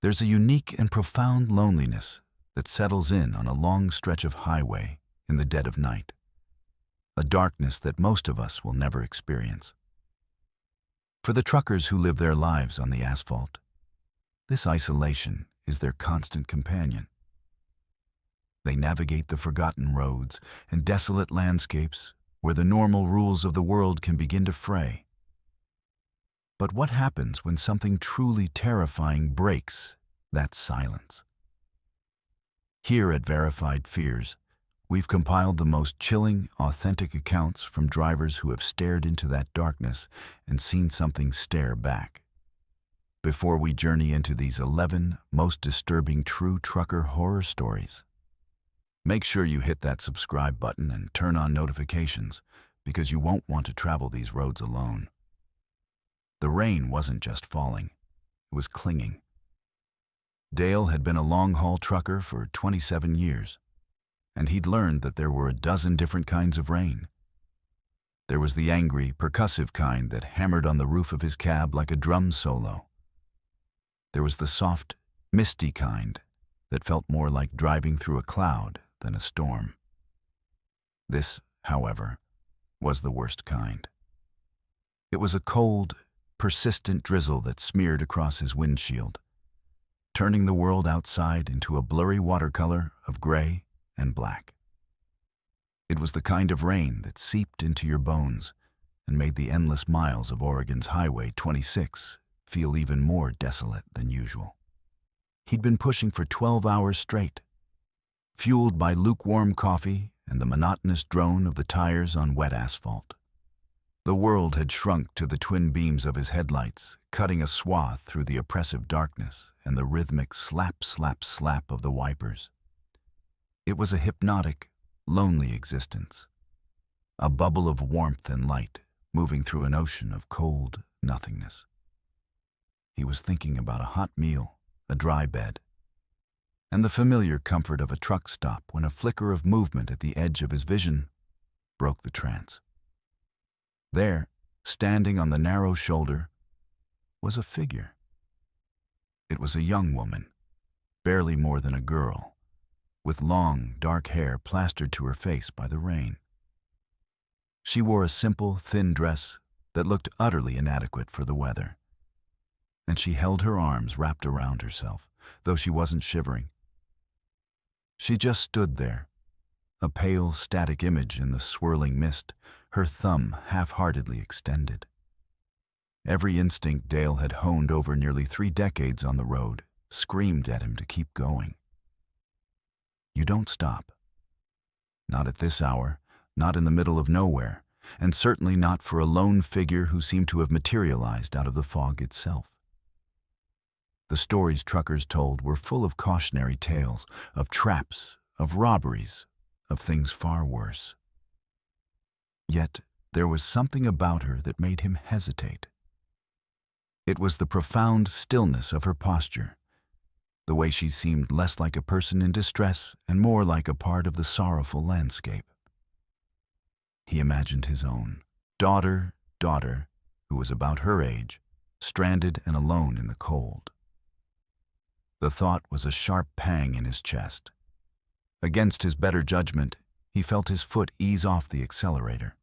There's a unique and profound loneliness that settles in on a long stretch of highway in the dead of night, a darkness that most of us will never experience. For the truckers who live their lives on the asphalt, this isolation is their constant companion. They navigate the forgotten roads and desolate landscapes where the normal rules of the world can begin to fray. But what happens when something truly terrifying breaks that silence? Here at Verified Fears, we've compiled the most chilling, authentic accounts from drivers who have stared into that darkness and seen something stare back. Before we journey into these 11 most disturbing true trucker horror stories, make sure you hit that subscribe button and turn on notifications, because you won't want to travel these roads alone. The rain wasn't just falling, it was clinging. Dale had been a long-haul trucker for 27 years, and he'd learned that there were a dozen different kinds of rain. There was the angry, percussive kind that hammered on the roof of his cab like a drum solo. There was the soft, misty kind that felt more like driving through a cloud than a storm. This, however, was the worst kind. It was a cold, persistent drizzle that smeared across his windshield, turning the world outside into a blurry watercolor of gray and black. It was the kind of rain that seeped into your bones and made the endless miles of Oregon's Highway 26 feel even more desolate than usual. He'd been pushing for 12 hours straight, fueled by lukewarm coffee and the monotonous drone of the tires on wet asphalt. The world had shrunk to the twin beams of his headlights, cutting a swath through the oppressive darkness and the rhythmic slap, slap, slap of the wipers. It was a hypnotic, lonely existence, a bubble of warmth and light moving through an ocean of cold nothingness. He was thinking about a hot meal, a dry bed, and the familiar comfort of a truck stop when a flicker of movement at the edge of his vision broke the trance. There, standing on the narrow shoulder, was a figure. It was a young woman, barely more than a girl, with long, dark hair plastered to her face by the rain. She wore a simple, thin dress that looked utterly inadequate for the weather, and she held her arms wrapped around herself, though she wasn't shivering. She just stood there, a pale, static image in the swirling mist, her thumb half-heartedly extended. Every instinct Dale had honed over nearly 3 decades on the road screamed at him to keep going. You don't stop. Not at this hour, not in the middle of nowhere, and certainly not for a lone figure who seemed to have materialized out of the fog itself. The stories truckers told were full of cautionary tales, of traps, of robberies, of things far worse. Yet there was something about her that made him hesitate. It was the profound stillness of her posture, the way she seemed less like a person in distress and more like a part of the sorrowful landscape. He imagined his own daughter, who was about her age, stranded and alone in the cold. The thought was a sharp pang in his chest. Against his better judgment, he felt his foot ease off the accelerator.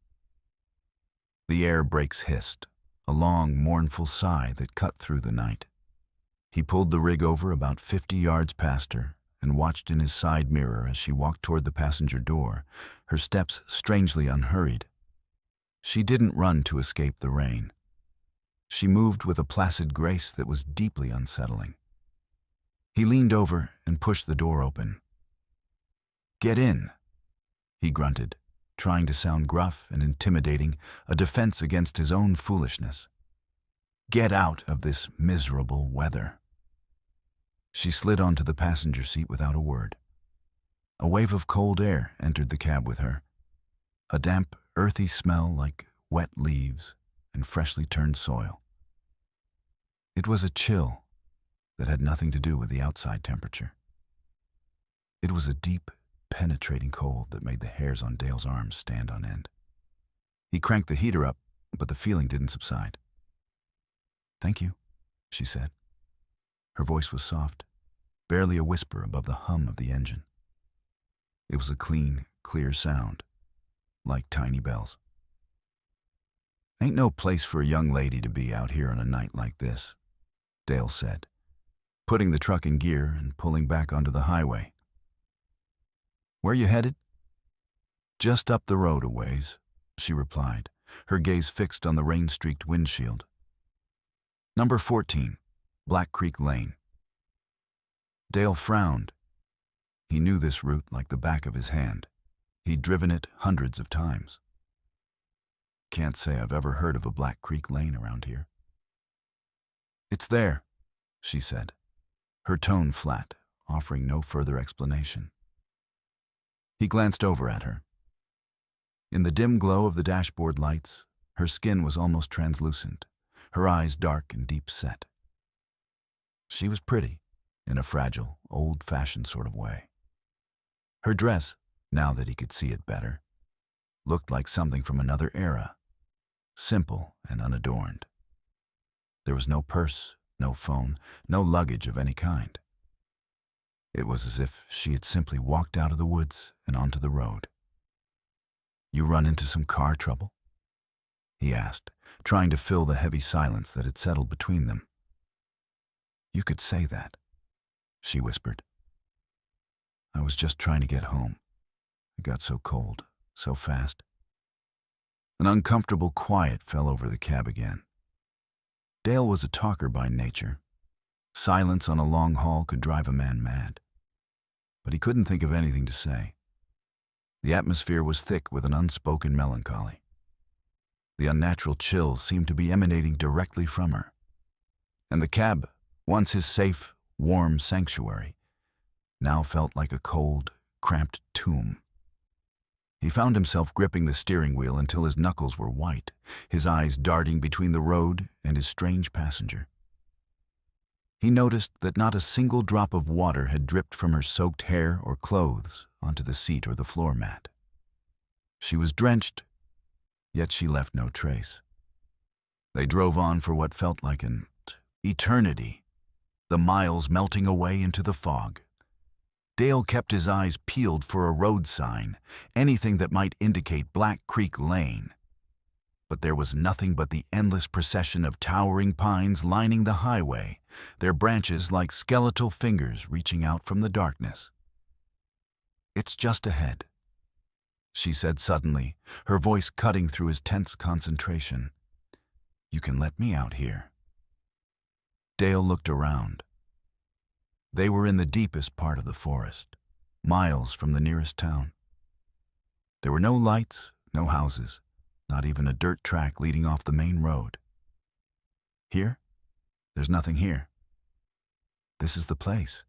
The air brakes hissed, a long, mournful sigh that cut through the night. He pulled the rig over about 50 yards past her and watched in his side mirror as she walked toward the passenger door, her steps strangely unhurried. She didn't run to escape the rain. She moved with a placid grace that was deeply unsettling. He leaned over and pushed the door open. "Get in," he grunted, trying to sound gruff and intimidating, a defense against his own foolishness. "Get out of this miserable weather." She slid onto the passenger seat without a word. A wave of cold air entered the cab with her, a damp, earthy smell like wet leaves and freshly turned soil. It was a chill that had nothing to do with the outside temperature. It was a deep, penetrating cold that made the hairs on Dale's arms stand on end. He cranked the heater up, but the feeling didn't subside. "Thank you," she said. Her voice was soft, barely a whisper above the hum of the engine. It was a clean, clear sound, like tiny bells. "Ain't no place for a young lady to be out here on a night like this," Dale said, putting the truck in gear and pulling back onto the highway. "Where you headed?" "Just up the road a ways," she replied, her gaze fixed on the rain-streaked windshield. "Number 14, Black Creek Lane." Dale frowned. He knew this route like the back of his hand. He'd driven it hundreds of times. "Can't say I've ever heard of a Black Creek Lane around here." "It's there," she said, her tone flat, offering no further explanation. He glanced over at her. In the dim glow of the dashboard lights, her skin was almost translucent, her eyes dark and deep-set. She was pretty, in a fragile, old-fashioned sort of way. Her dress, now that he could see it better, looked like something from another era, simple and unadorned. There was no purse, no phone, no luggage of any kind. It was as if she had simply walked out of the woods and onto the road. "You run into some car trouble?" he asked, trying to fill the heavy silence that had settled between them. "You could say that," she whispered. "I was just trying to get home. It got so cold, so fast." An uncomfortable quiet fell over the cab again. Dale was a talker by nature. Silence on a long haul could drive a man mad. But he couldn't think of anything to say. The atmosphere was thick with an unspoken melancholy. The unnatural chill seemed to be emanating directly from her. And the cab, once his safe, warm sanctuary, now felt like a cold, cramped tomb. He found himself gripping the steering wheel until his knuckles were white, his eyes darting between the road and his strange passenger. He noticed that not a single drop of water had dripped from her soaked hair or clothes onto the seat or the floor mat. She was drenched, yet she left no trace. They drove on for what felt like an eternity, the miles melting away into the fog. Dale kept his eyes peeled for a road sign, anything that might indicate Black Creek Lane. But there was nothing but the endless procession of towering pines lining the highway, their branches like skeletal fingers reaching out from the darkness. "It's just ahead," she said suddenly, her voice cutting through his tense concentration. "You can let me out here." Dale looked around. They were in the deepest part of the forest, miles from the nearest town. There were no lights, no houses, not even a dirt track leading off the main road. "Here? There's nothing here." "This is the place,"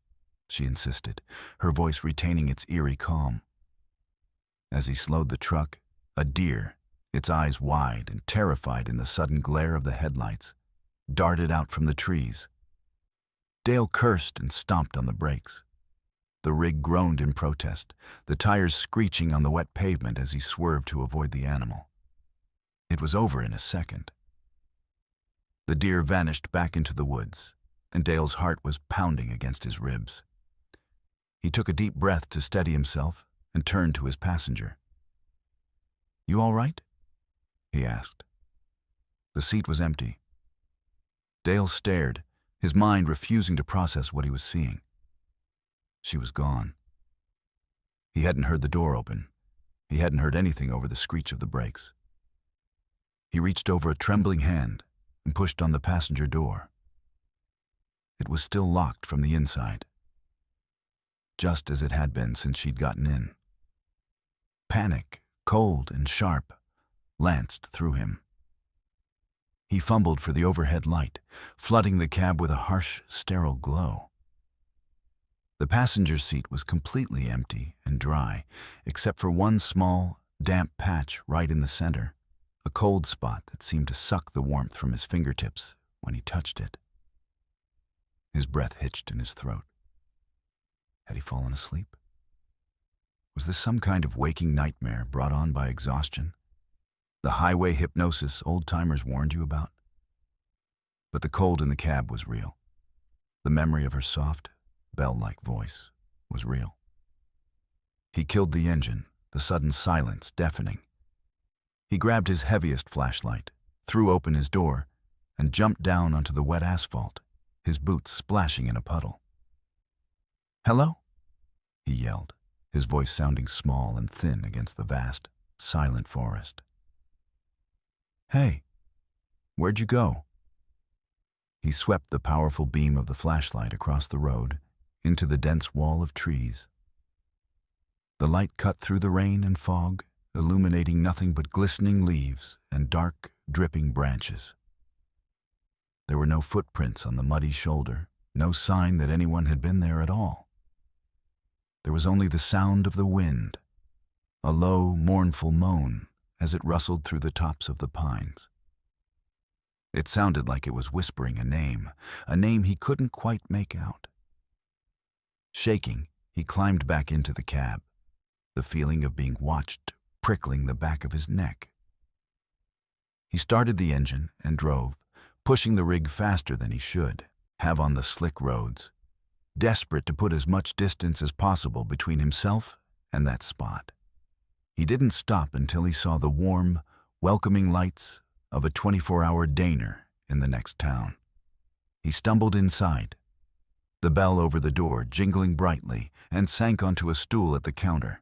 she insisted, her voice retaining its eerie calm. As he slowed the truck, a deer, its eyes wide and terrified in the sudden glare of the headlights, darted out from the trees. Dale cursed and stomped on the brakes. The rig groaned in protest, the tires screeching on the wet pavement as he swerved to avoid the animal. It was over in a second. The deer vanished back into the woods, and Dale's heart was pounding against his ribs. He took a deep breath to steady himself and turned to his passenger. "You all right?" he asked. The seat was empty. Dale stared, his mind refusing to process what he was seeing. She was gone. He hadn't heard the door open. He hadn't heard anything over the screech of the brakes. He reached over a trembling hand and pushed on the passenger door. It was still locked from the inside, just as it had been since she'd gotten in. Panic, cold and sharp, lanced through him. He fumbled for the overhead light, flooding the cab with a harsh, sterile glow. The passenger seat was completely empty and dry, except for one small, damp patch right in the center, a cold spot that seemed to suck the warmth from his fingertips when he touched it. His breath hitched in his throat. Had he fallen asleep? Was this some kind of waking nightmare brought on by exhaustion? The highway hypnosis old-timers warned you about? But the cold in the cab was real. The memory of her soft, bell-like voice was real. He killed the engine, the sudden silence deafening. He grabbed his heaviest flashlight, threw open his door, and jumped down onto the wet asphalt, his boots splashing in a puddle. "Hello?" he yelled, his voice sounding small and thin against the vast, silent forest. "Hey, where'd you go?" He swept the powerful beam of the flashlight across the road into the dense wall of trees. The light cut through the rain and fog, illuminating nothing but glistening leaves and dark, dripping branches. There were no footprints on the muddy shoulder, no sign that anyone had been there at all. There was only the sound of the wind, a low, mournful moan as it rustled through the tops of the pines. It sounded like it was whispering a name he couldn't quite make out. Shaking, he climbed back into the cab, the feeling of being watched prickling the back of his neck. He started the engine and drove, pushing the rig faster than he should have on the slick roads, desperate to put as much distance as possible between himself and that spot. He didn't stop until he saw the warm, welcoming lights of a 24-hour diner in the next town. He stumbled inside, the bell over the door jingling brightly, and sank onto a stool at the counter.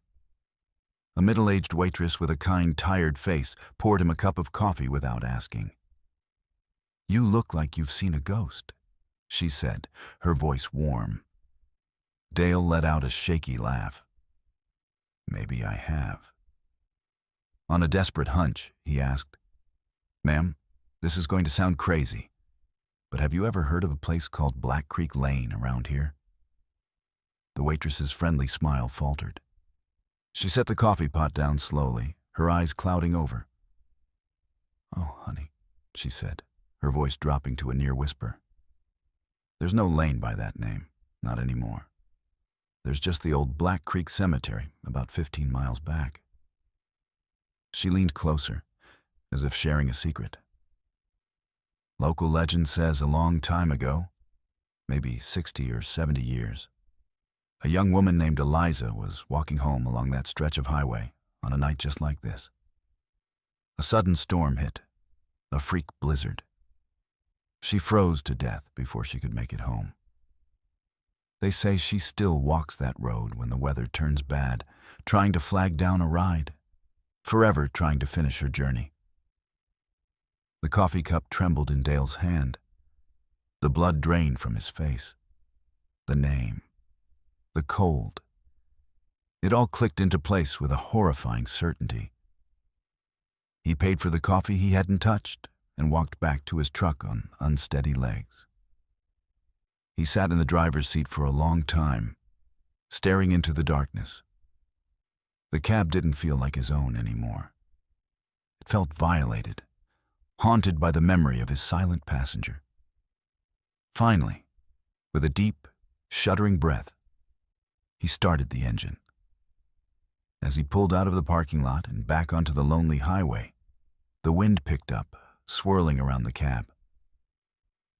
A middle-aged waitress with a kind, tired face poured him a cup of coffee without asking. "You look like you've seen a ghost," she said, her voice warm. Dale let out a shaky laugh. "Maybe I have." On a desperate hunch, he asked, "Ma'am, this is going to sound crazy, but have you ever heard of a place called Black Creek Lane around here?" The waitress's friendly smile faltered. She set the coffee pot down slowly, her eyes clouding over. "Oh, honey," she said, her voice dropping to a near whisper. "There's no lane by that name, not anymore. There's just the old Black Creek Cemetery, about 15 miles back." She leaned closer, as if sharing a secret. "Local legend says a long time ago, maybe 60 or 70 years, a young woman named Eliza was walking home along that stretch of highway on a night just like this. A sudden storm hit, a freak blizzard. She froze to death before she could make it home. They say she still walks that road when the weather turns bad, trying to flag down a ride, forever trying to finish her journey." The coffee cup trembled in Dale's hand. The blood drained from his face. The name. The cold. It all clicked into place with a horrifying certainty. He paid for the coffee he hadn't touched and walked back to his truck on unsteady legs. He sat in the driver's seat for a long time, staring into the darkness. The cab didn't feel like his own anymore. It felt violated, haunted by the memory of his silent passenger. Finally, with a deep, shuddering breath, he started the engine. As he pulled out of the parking lot and back onto the lonely highway, the wind picked up, swirling around the cab.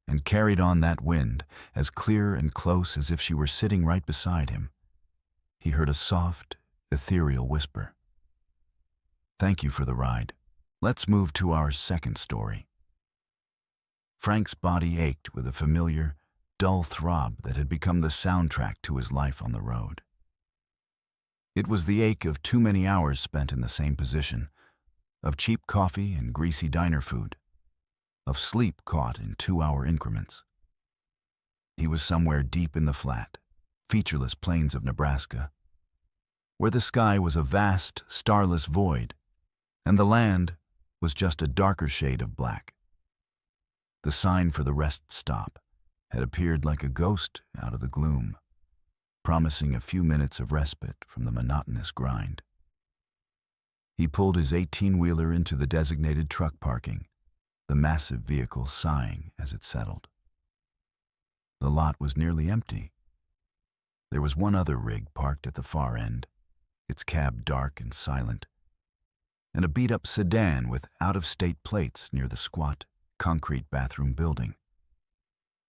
And carried on that wind, as clear and close as if she were sitting right beside him, he heard a soft, ethereal whisper. "Thank you for the ride. Let's move to our second story." Frank's body ached with a familiar, dull throb that had become the soundtrack to his life on the road. It was the ache of too many hours spent in the same position, of cheap coffee and greasy diner food, of sleep caught in 2-hour increments. He was somewhere deep in the flat, featureless plains of Nebraska, where the sky was a vast, starless void, and the land was just a darker shade of black. The sign for the rest stop had appeared like a ghost out of the gloom, promising a few minutes of respite from the monotonous grind. He pulled his 18-wheeler into the designated truck parking, the massive vehicle sighing as it settled. The lot was nearly empty. There was one other rig parked at the far end, its cab dark and silent, and a beat-up sedan with out-of-state plates near the squat, concrete bathroom building.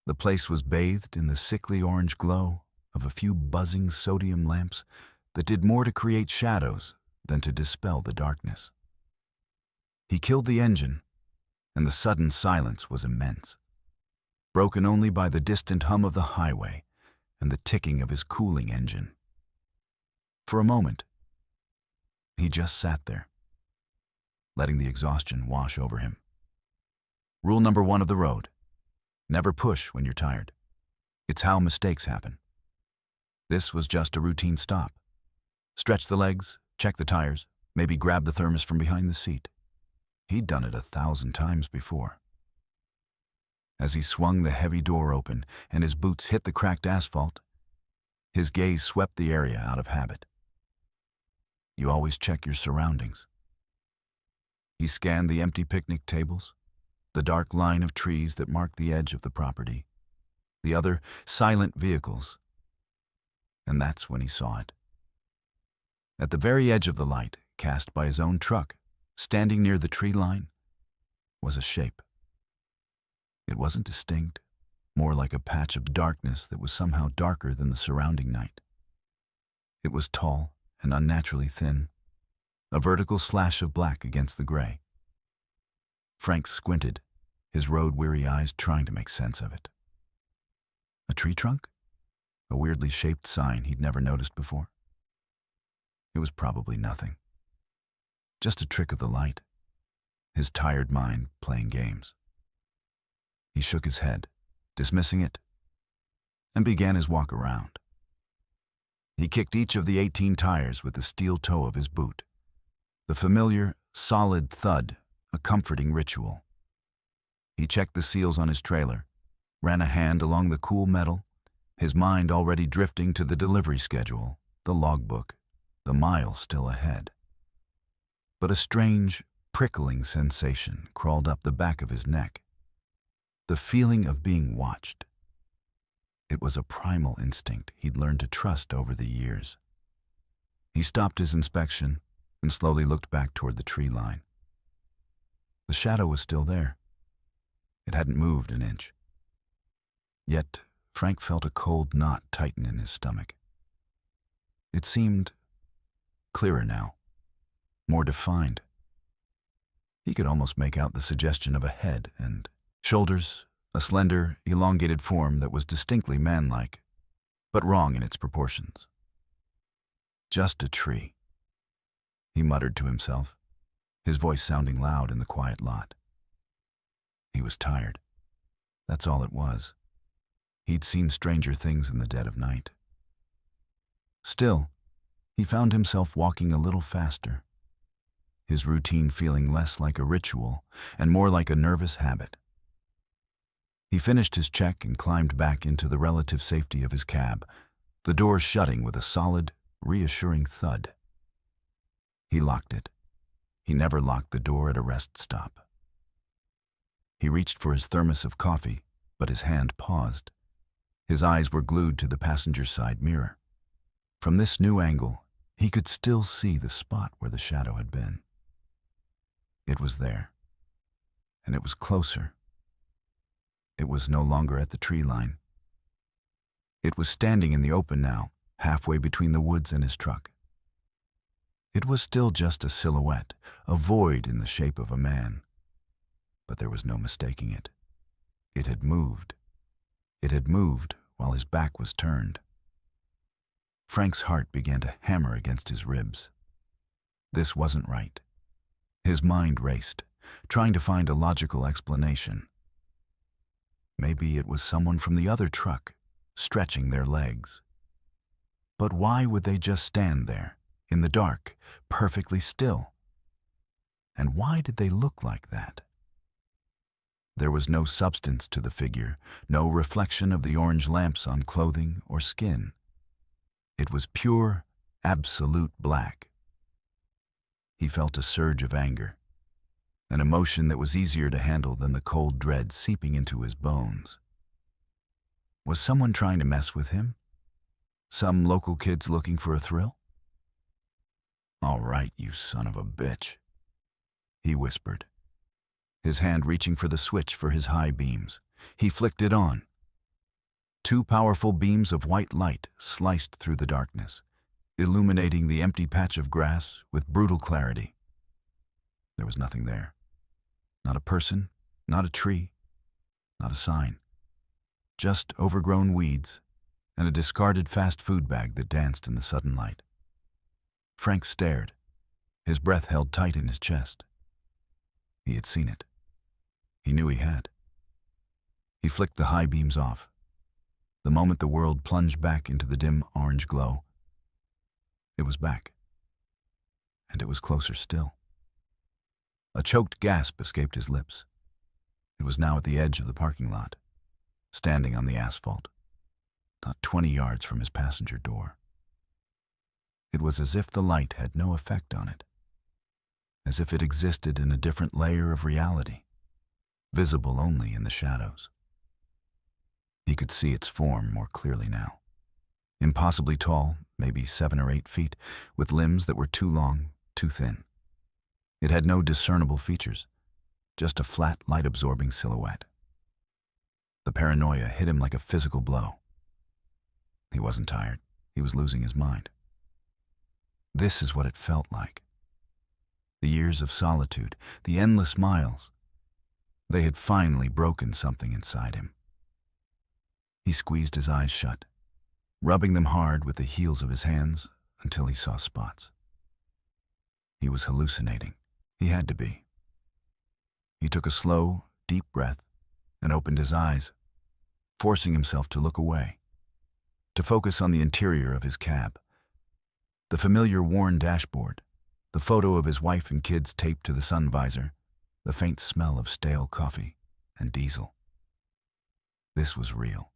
The place was bathed in the sickly orange glow of a few buzzing sodium lamps that did more to create shadows than to dispel the darkness. He killed the engine, and the sudden silence was immense, broken only by the distant hum of the highway and the ticking of his cooling engine. For a moment, he just sat there, letting the exhaustion wash over him. Rule number 1 of the road: never push when you're tired. It's how mistakes happen. This was just a routine stop. Stretch the legs, check the tires, maybe grab the thermos from behind the seat. He'd done it 1,000 times before. As he swung the heavy door open and his boots hit the cracked asphalt, his gaze swept the area out of habit. You always check your surroundings. He scanned the empty picnic tables, the dark line of trees that marked the edge of the property, the other silent vehicles, and that's when he saw it. At the very edge of the light, cast by his own truck, standing near the tree line, was a shape. It wasn't distinct, more like a patch of darkness that was somehow darker than the surrounding night. It was tall and unnaturally thin, a vertical slash of black against the gray. Frank squinted, his road-weary eyes trying to make sense of it. A tree trunk? A weirdly shaped sign he'd never noticed before? It was probably nothing. Just a trick of the light, his tired mind playing games. He shook his head, dismissing it, and began his walk around. He kicked each of the 18 tires with the steel toe of his boot. The familiar, solid thud, a comforting ritual. He checked the seals on his trailer, ran a hand along the cool metal, his mind already drifting to the delivery schedule, the logbook, the miles still ahead. But a strange, prickling sensation crawled up the back of his neck. The feeling of being watched. It was a primal instinct he'd learned to trust over the years. He stopped his inspection and slowly looked back toward the tree line. The shadow was still there. It hadn't moved an inch. Yet, Frank felt a cold knot tighten in his stomach. It seemed clearer now, more defined. He could almost make out the suggestion of a head and shoulders, a slender, elongated form that was distinctly man-like, but wrong in its proportions. Just a tree, he muttered to himself, his voice sounding loud in the quiet lot. He was tired. That's all it was. He'd seen stranger things in the dead of night. Still, he found himself walking a little faster, his routine feeling less like a ritual and more like a nervous habit. He finished his check and climbed back into the relative safety of his cab, the door shutting with a solid, reassuring thud. He locked it. He never locked the door at a rest stop. He reached for his thermos of coffee, but his hand paused. His eyes were glued to the passenger side mirror. From this new angle, he could still see the spot where the shadow had been. It was there, and it was closer. It was no longer at the tree line. It was standing in the open now, halfway between the woods and his truck. It was still just a silhouette, a void in the shape of a man. But there was no mistaking it. It had moved. It had moved while his back was turned. Frank's heart began to hammer against his ribs. This wasn't right. His mind raced, trying to find a logical explanation. Maybe it was someone from the other truck, stretching their legs. But why would they just stand there, in the dark, perfectly still? And why did they look like that? There was no substance to the figure, no reflection of the orange lamps on clothing or skin. It was pure, absolute black. He felt a surge of anger, an emotion that was easier to handle than the cold dread seeping into his bones. Was someone trying to mess with him? Some local kids looking for a thrill? "All right, you son of a bitch," he whispered, his hand reaching for the switch for his high beams. He flicked it on, Two powerful beams of white light sliced through the darkness, illuminating the empty patch of grass with brutal clarity. There was nothing there. Not a person, not a tree, not a sign. Just overgrown weeds and a discarded fast food bag that danced in the sudden light. Frank stared, his breath held tight in his chest. He had seen it. He knew he had. He flicked the high beams off. The moment the world plunged back into the dim orange glow, it was back. And it was closer still. A choked gasp escaped his lips. It was now at the edge of the parking lot, standing on the asphalt, not 20 yards from his passenger door. It was as if the light had no effect on it, as if it existed in a different layer of reality, visible only in the shadows. He could see its form more clearly now. Impossibly tall, maybe 7 or 8 feet, with limbs that were too long, too thin. It had no discernible features, just a flat, light-absorbing silhouette. The paranoia hit him like a physical blow. He wasn't tired. He was losing his mind. This is what it felt like. The years of solitude, the endless miles. They had finally broken something inside him. He squeezed his eyes shut, rubbing them hard with the heels of his hands until he saw spots. He was hallucinating. He had to be. He took a slow, deep breath and opened his eyes, forcing himself to look away, to focus on the interior of his cab. The familiar worn dashboard, the photo of his wife and kids taped to the sun visor, the faint smell of stale coffee and diesel. This was real.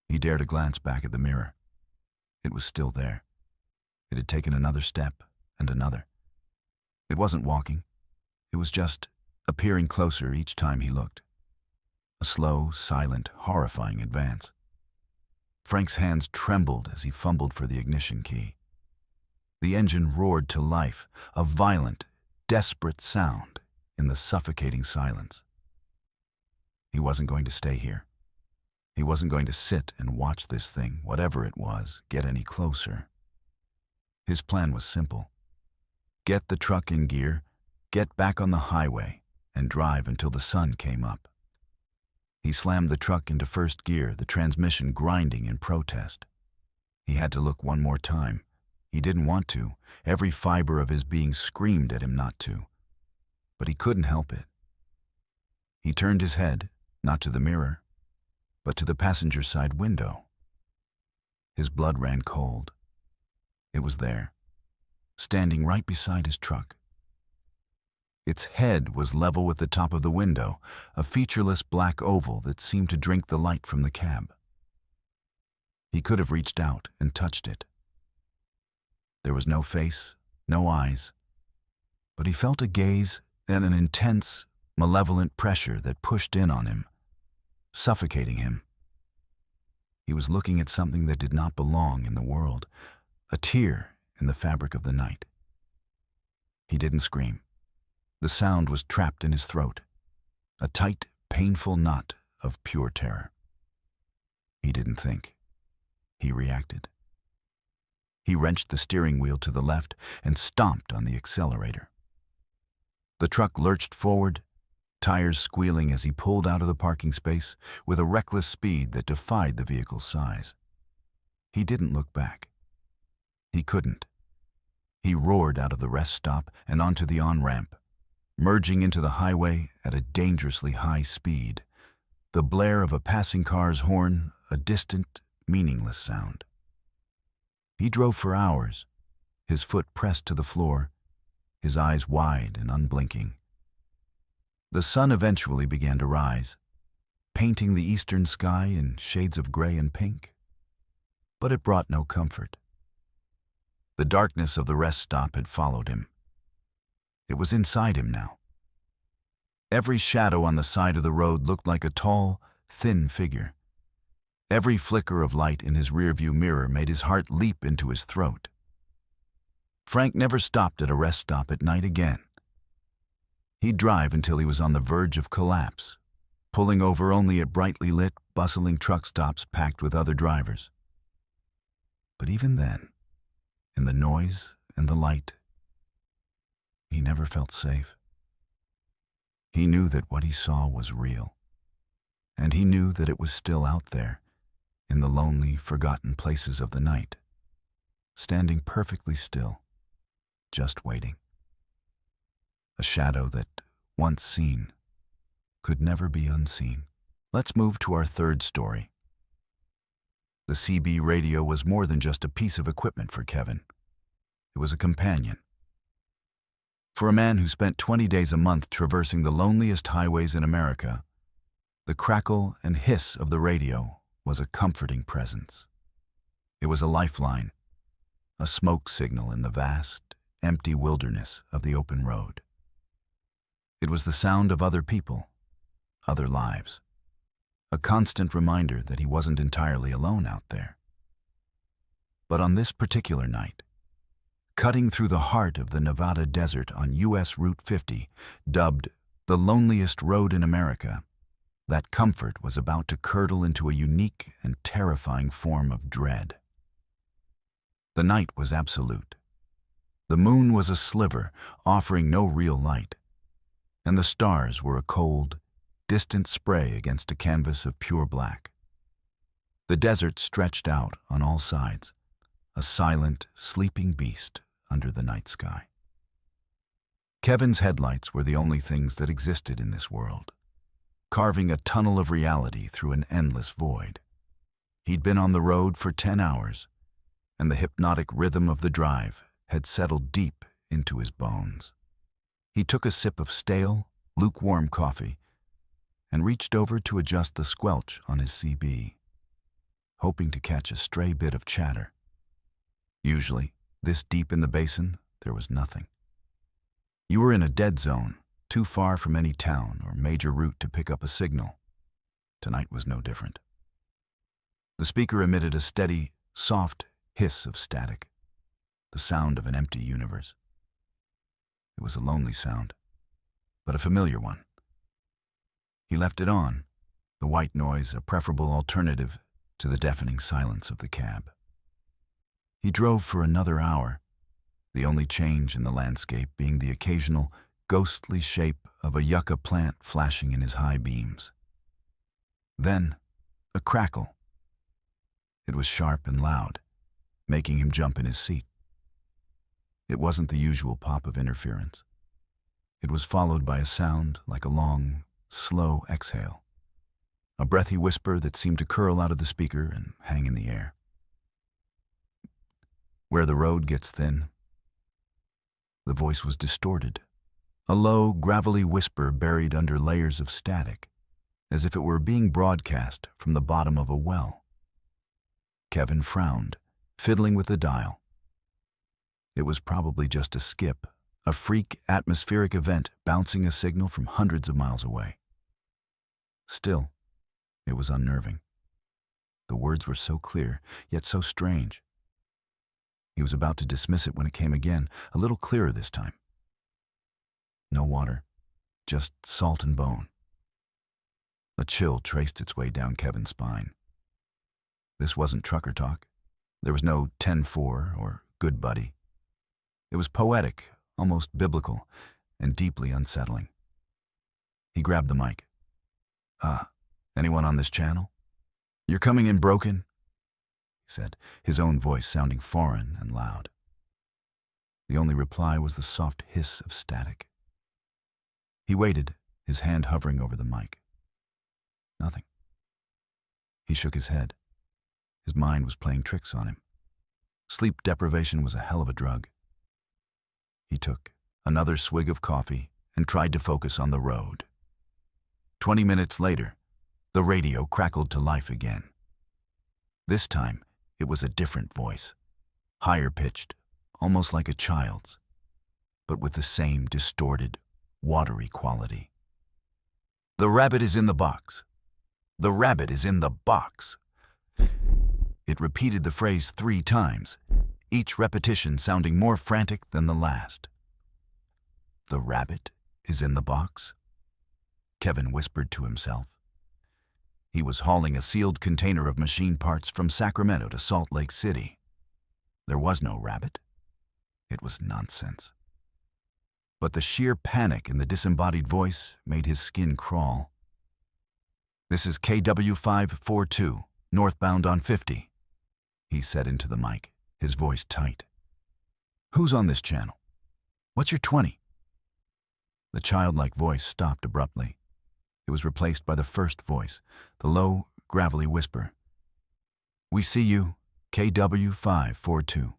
He dared a glance back at the mirror. It was still there. It had taken another step and another. It wasn't walking. It was just appearing closer each time he looked. A slow, silent, horrifying advance. Frank's hands trembled as he fumbled for the ignition key. The engine roared to life, a violent, desperate sound in the suffocating silence. He wasn't going to stay here. He wasn't going to sit and watch this thing, whatever it was, get any closer. His plan was simple. Get the truck in gear, get back on the highway, and drive until the sun came up. He slammed the truck into first gear, the transmission grinding in protest. He had to look one more time. He didn't want to. Every fiber of his being screamed at him not to. But he couldn't help it. He turned his head, not to the mirror, but to the passenger side window. His blood ran cold. It was there, standing right beside his truck. Its head was level with the top of the window, a featureless black oval that seemed to drink the light from the cab. He could have reached out and touched it. There was no face, no eyes, but he felt a gaze and an intense, malevolent pressure that pushed in on him, suffocating him. He was looking at something that did not belong in the world, a tear in the fabric of the night. He didn't scream. The sound was trapped in his throat, a tight, painful knot of pure terror. He didn't think. He reacted. He wrenched the steering wheel to the left and stomped on the accelerator. The truck lurched forward, tires squealing as he pulled out of the parking space with a reckless speed that defied the vehicle's size. He didn't look back. He couldn't. He roared out of the rest stop and onto the on-ramp, merging into the highway at a dangerously high speed, the blare of a passing car's horn a distant, meaningless sound. He drove for hours, his foot pressed to the floor, his eyes wide and unblinking. The sun eventually began to rise, painting the eastern sky in shades of gray and pink. But it brought no comfort. The darkness of the rest stop had followed him. It was inside him now. Every shadow on the side of the road looked like a tall, thin figure. Every flicker of light in his rearview mirror made his heart leap into his throat. Frank never stopped at a rest stop at night again. He'd drive until he was on the verge of collapse, pulling over only at brightly lit, bustling truck stops packed with other drivers. But even then, in the noise and the light, he never felt safe. He knew that what he saw was real, and he knew that it was still out there, in the lonely, forgotten places of the night, standing perfectly still, just waiting. A shadow that, once seen, could never be unseen. Let's move to our third story. The CB radio was more than just a piece of equipment for Kevin. It was a companion. For a man who spent 20 days a month traversing the loneliest highways in America, the crackle and hiss of the radio was a comforting presence. It was a lifeline, a smoke signal in the vast, empty wilderness of the open road. It was the sound of other people, other lives, a constant reminder that he wasn't entirely alone out there. But on this particular night, cutting through the heart of the Nevada desert on U.S. Route 50, dubbed the loneliest road in America, that comfort was about to curdle into a unique and terrifying form of dread. The night was absolute. The moon was a sliver, offering no real light, and the stars were a cold, distant spray against a canvas of pure black. The desert stretched out on all sides, a silent, sleeping beast under the night sky. Kevin's headlights were the only things that existed in this world, carving a tunnel of reality through an endless void. He'd been on the road for 10 hours, and the hypnotic rhythm of the drive had settled deep into his bones. He took a sip of stale, lukewarm coffee and reached over to adjust the squelch on his CB, hoping to catch a stray bit of chatter. Usually, this deep in the basin, there was nothing. You were in a dead zone, too far from any town or major route to pick up a signal. Tonight was no different. The speaker emitted a steady, soft hiss of static, the sound of an empty universe. It was a lonely sound, but a familiar one. He left it on, the white noise a preferable alternative to the deafening silence of the cab. He drove for another hour, the only change in the landscape being the occasional, ghostly shape of a yucca plant flashing in his high beams. Then, a crackle. It was sharp and loud, making him jump in his seat. It wasn't the usual pop of interference. It was followed by a sound like a long, slow exhale, a breathy whisper that seemed to curl out of the speaker and hang in the air. Where the road gets thin. The voice was distorted, a low, gravelly whisper buried under layers of static, as if it were being broadcast from the bottom of a well. Kevin frowned, fiddling with the dial. It was probably just a skip, a freak atmospheric event bouncing a signal from hundreds of miles away. Still, it was unnerving. The words were so clear, yet so strange. He was about to dismiss it when it came again, a little clearer this time. No water, just salt and bone. A chill traced its way down Kevin's spine. This wasn't trucker talk. There was no 10-4 or good buddy. It was poetic, almost biblical, and deeply unsettling. He grabbed the mic. Anyone on this channel? You're coming in broken? He said, his own voice sounding foreign and loud. The only reply was the soft hiss of static. He waited, his hand hovering over the mic. Nothing. He shook his head. His mind was playing tricks on him. Sleep deprivation was a hell of a drug. He took another swig of coffee and tried to focus on the road. 20 minutes later, the radio crackled to life again. This time, it was a different voice, higher pitched, almost like a child's, but with the same distorted, watery quality. The rabbit is in the box. The rabbit is in the box. It repeated the phrase 3 times, each repetition sounding more frantic than the last. The rabbit is in the box? Kevin whispered to himself. He was hauling a sealed container of machine parts from Sacramento to Salt Lake City. There was no rabbit. It was nonsense. But the sheer panic in the disembodied voice made his skin crawl. "This is KW542, northbound on 50, he said into the mic, his voice tight. "Who's on this channel? What's your 20? The childlike voice stopped abruptly. It was replaced by the first voice, the low, gravelly whisper. "We see you, KW542.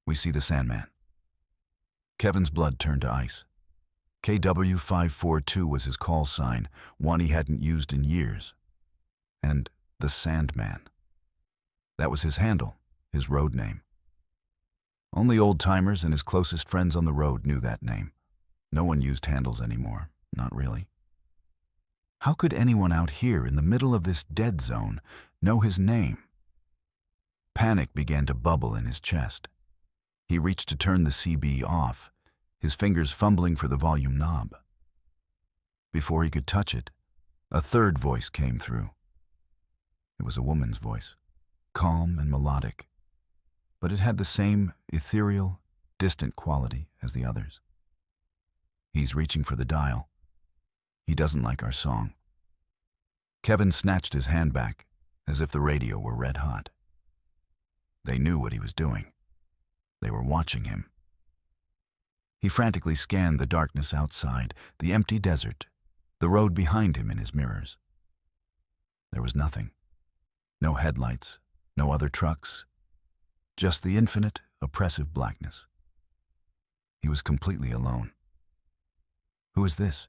We see the Sandman." Kevin's blood turned to ice. KW542 was his call sign, one he hadn't used in years. And the Sandman. That was his handle, his road name. Only old-timers and his closest friends on the road knew that name. No one used handles anymore, not really. How could anyone out here in the middle of this dead zone know his name? Panic began to bubble in his chest. He reached to turn the CB off, his fingers fumbling for the volume knob. Before he could touch it, a third voice came through. It was a woman's voice, calm and melodic, but it had the same ethereal, distant quality as the others. "He's reaching for the dial. He doesn't like our song." Kevin snatched his hand back, as if the radio were red hot. They knew what he was doing. They were watching him. He frantically scanned the darkness outside, the empty desert, the road behind him in his mirrors. There was nothing. No headlights, no other trucks, just the infinite, oppressive blackness. He was completely alone. "Who is this?"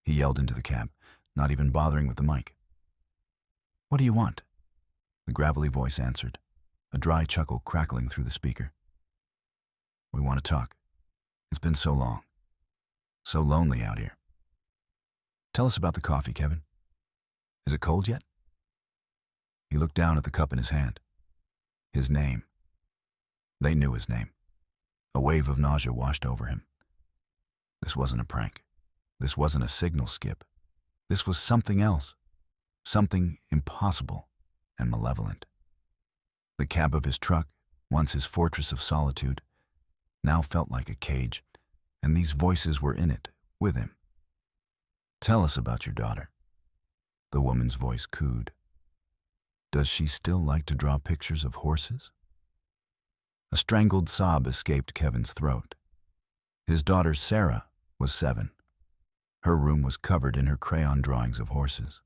he yelled into the cab, not even bothering with the mic. "What do you want?" the gravelly voice answered, a dry chuckle crackling through the speaker. "We want to talk. It's been so long. So lonely out here." "Tell us about the coffee, Kevin. Is it cold yet?" He looked down at the cup in his hand. His name. They knew his name. A wave of nausea washed over him. This wasn't a prank. This wasn't a signal skip. This was something else. Something impossible and malevolent. The cab of his truck, once his fortress of solitude, now felt like a cage, and these voices were in it, with him. "Tell us about your daughter," the woman's voice cooed. "Does she still like to draw pictures of horses?" A strangled sob escaped Kevin's throat. His daughter, Sarah, was 7. Her room was covered in her crayon drawings of horses.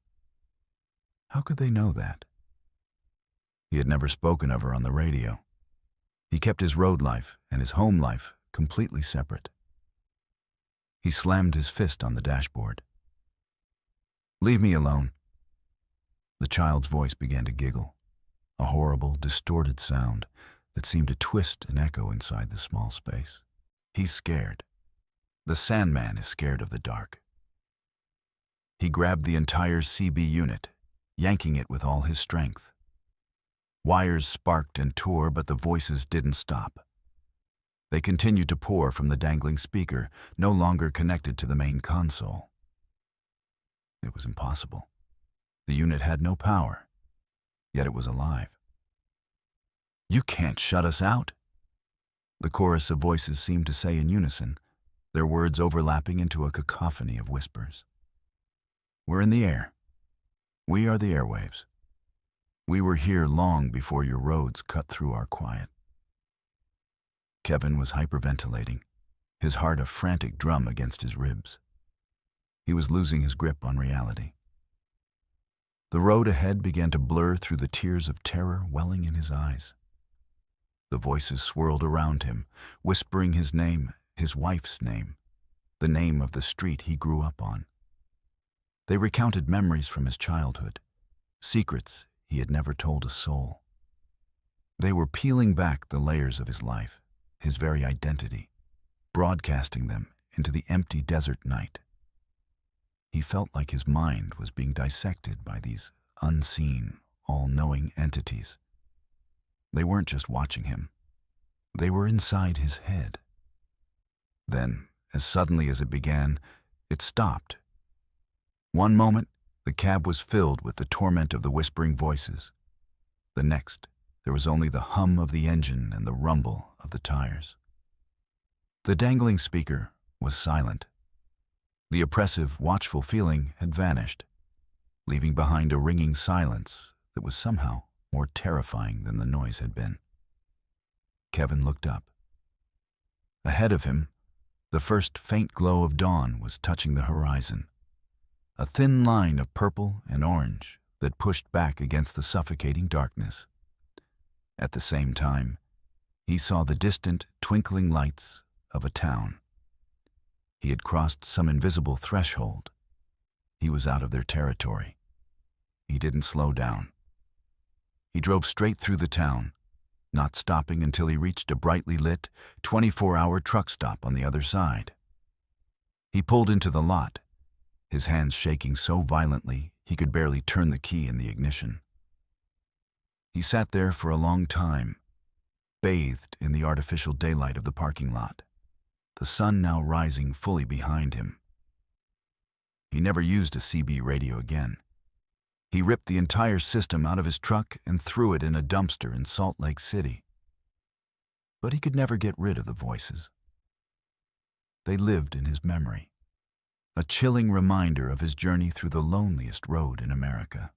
How could they know that? He had never spoken of her on the radio. He kept his road life and his home life completely separate. He slammed his fist on the dashboard. "Leave me alone." The child's voice began to giggle, a horrible, distorted sound that seemed to twist and echo inside the small space. "He's scared. The Sandman is scared of the dark." He grabbed the entire CB unit, yanking it with all his strength. Wires sparked and tore, but the voices didn't stop. They continued to pour from the dangling speaker, no longer connected to the main console. It was impossible. The unit had no power, yet it was alive. "You can't shut us out," the chorus of voices seemed to say in unison, their words overlapping into a cacophony of whispers. "We're in the air. We are the airwaves. We were here long before your roads cut through our quiet." Kevin was hyperventilating, his heart a frantic drum against his ribs. He was losing his grip on reality. The road ahead began to blur through the tears of terror welling in his eyes. The voices swirled around him, whispering his name, his wife's name, the name of the street he grew up on. They recounted memories from his childhood, secrets he had never told a soul. They were peeling back the layers of his life, his very identity, broadcasting them into the empty desert night. He felt like his mind was being dissected by these unseen, all-knowing entities. They weren't just watching him. They were inside his head. Then, as suddenly as it began, it stopped. One moment, The cab was filled with the torment of the whispering voices. The next, there was only the hum of the engine and the rumble of the tires. The dangling speaker was silent. The oppressive, watchful feeling had vanished, leaving behind a ringing silence that was somehow more terrifying than the noise had been. Kevin looked up. Ahead of him, the first faint glow of dawn was touching the horizon, a thin line of purple and orange that pushed back against the suffocating darkness. At the same time, he saw the distant, twinkling lights of a town. He had crossed some invisible threshold. He was out of their territory. He didn't slow down. He drove straight through the town, not stopping until he reached a brightly lit, 24-hour truck stop on the other side. He pulled into the lot, his hands shaking so violently he could barely turn the key in the ignition. He sat there for a long time, bathed in the artificial daylight of the parking lot, the sun now rising fully behind him. He never used a CB radio again. He ripped the entire system out of his truck and threw it in a dumpster in Salt Lake City. But he could never get rid of the voices. They lived in his memory, a chilling reminder of his journey through the loneliest road in America.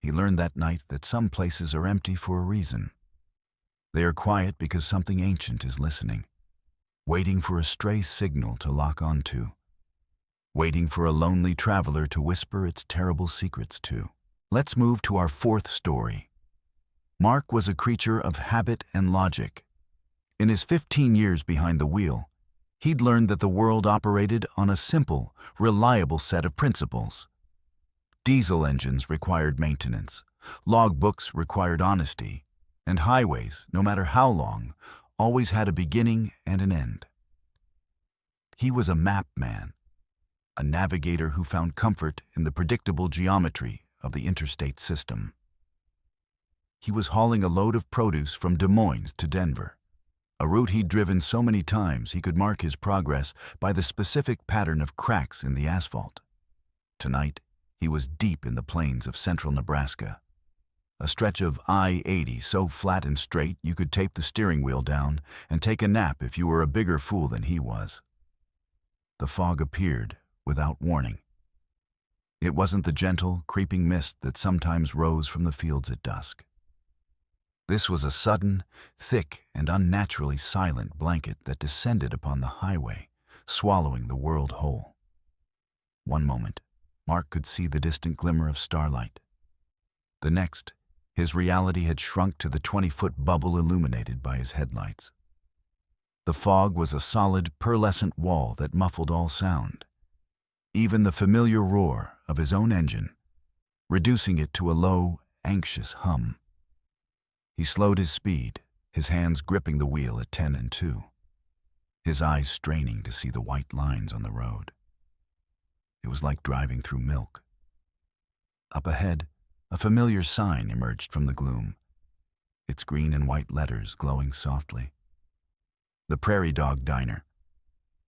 He learned that night that some places are empty for a reason. They are quiet because something ancient is listening, waiting for a stray signal to lock onto, waiting for a lonely traveler to whisper its terrible secrets to. Let's move to our fourth story. Mark was a creature of habit and logic. In his 15 years behind the wheel, he'd learned that the world operated on a simple, reliable set of principles. Diesel engines required maintenance, logbooks required honesty, and highways, no matter how long, always had a beginning and an end. He was a map man, a navigator who found comfort in the predictable geometry of the interstate system. He was hauling a load of produce from Des Moines to Denver, a route he'd driven so many times he could mark his progress by the specific pattern of cracks in the asphalt. Tonight, he was deep in the plains of central Nebraska, a stretch of I-80 so flat and straight you could tape the steering wheel down and take a nap if you were a bigger fool than he was. The fog appeared without warning. It wasn't the gentle, creeping mist that sometimes rose from the fields at dusk. This was a sudden, thick, and unnaturally silent blanket that descended upon the highway, swallowing the world whole. One moment, Mark could see the distant glimmer of starlight. The next, his reality had shrunk to the 20-foot bubble illuminated by his headlights. The fog was a solid, pearlescent wall that muffled all sound, even the familiar roar of his own engine, reducing it to a low, anxious hum. He slowed his speed, his hands gripping the wheel at 10 and 2, his eyes straining to see the white lines on the road. It was like driving through milk. Up ahead, a familiar sign emerged from the gloom, its green and white letters glowing softly. The Prairie Dog Diner.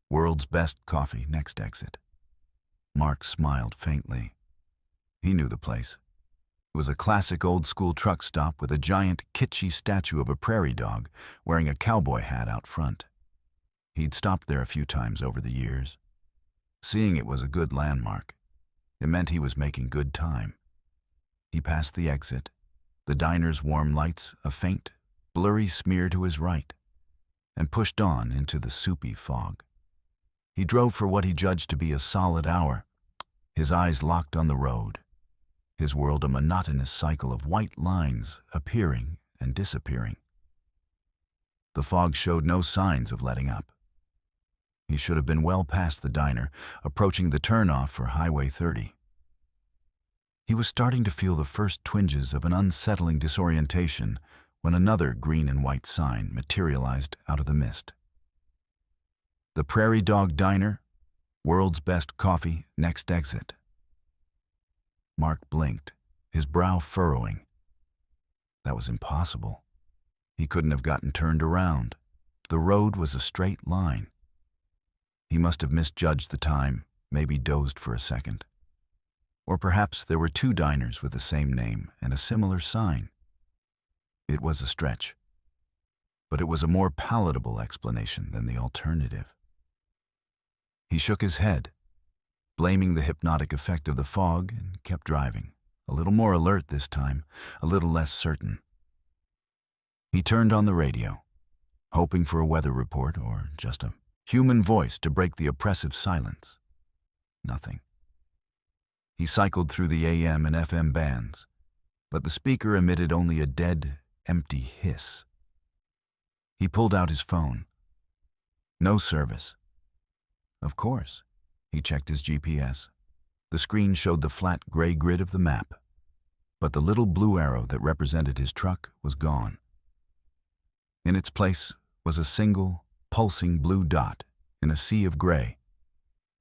World's best coffee, next exit. Mark smiled faintly. He knew the place. It was a classic old-school truck stop with a giant, kitschy statue of a prairie dog wearing a cowboy hat out front. He'd stopped there a few times over the years. Seeing it was a good landmark. It meant he was making good time. He passed the exit, the diner's warm lights a faint, blurry smear to his right, and pushed on into the soupy fog. He drove for what he judged to be a solid hour, his eyes locked on the road, his world a monotonous cycle of white lines appearing and disappearing. The fog showed no signs of letting up. He should have been well past the diner, approaching the turnoff for Highway 30. He was starting to feel the first twinges of an unsettling disorientation when another green and white sign materialized out of the mist. The Prairie Dog Diner, world's best coffee, next exit. Mark blinked, his brow furrowing. That was impossible. He couldn't have gotten turned around. The road was a straight line. He must have misjudged the time, maybe dozed for a second. Or perhaps there were two diners with the same name and a similar sign. It was a stretch, but it was a more palatable explanation than the alternative. He shook his head, blaming the hypnotic effect of the fog, and kept driving, a little more alert this time, a little less certain. He turned on the radio, hoping for a weather report or just a human voice to break the oppressive silence. Nothing. He cycled through the AM and FM bands, but the speaker emitted only a dead, empty hiss. He pulled out his phone. No service. Of course. He checked his GPS. The screen showed the flat gray grid of the map, but the little blue arrow that represented his truck was gone. In its place was a single, pulsing blue dot in a sea of gray,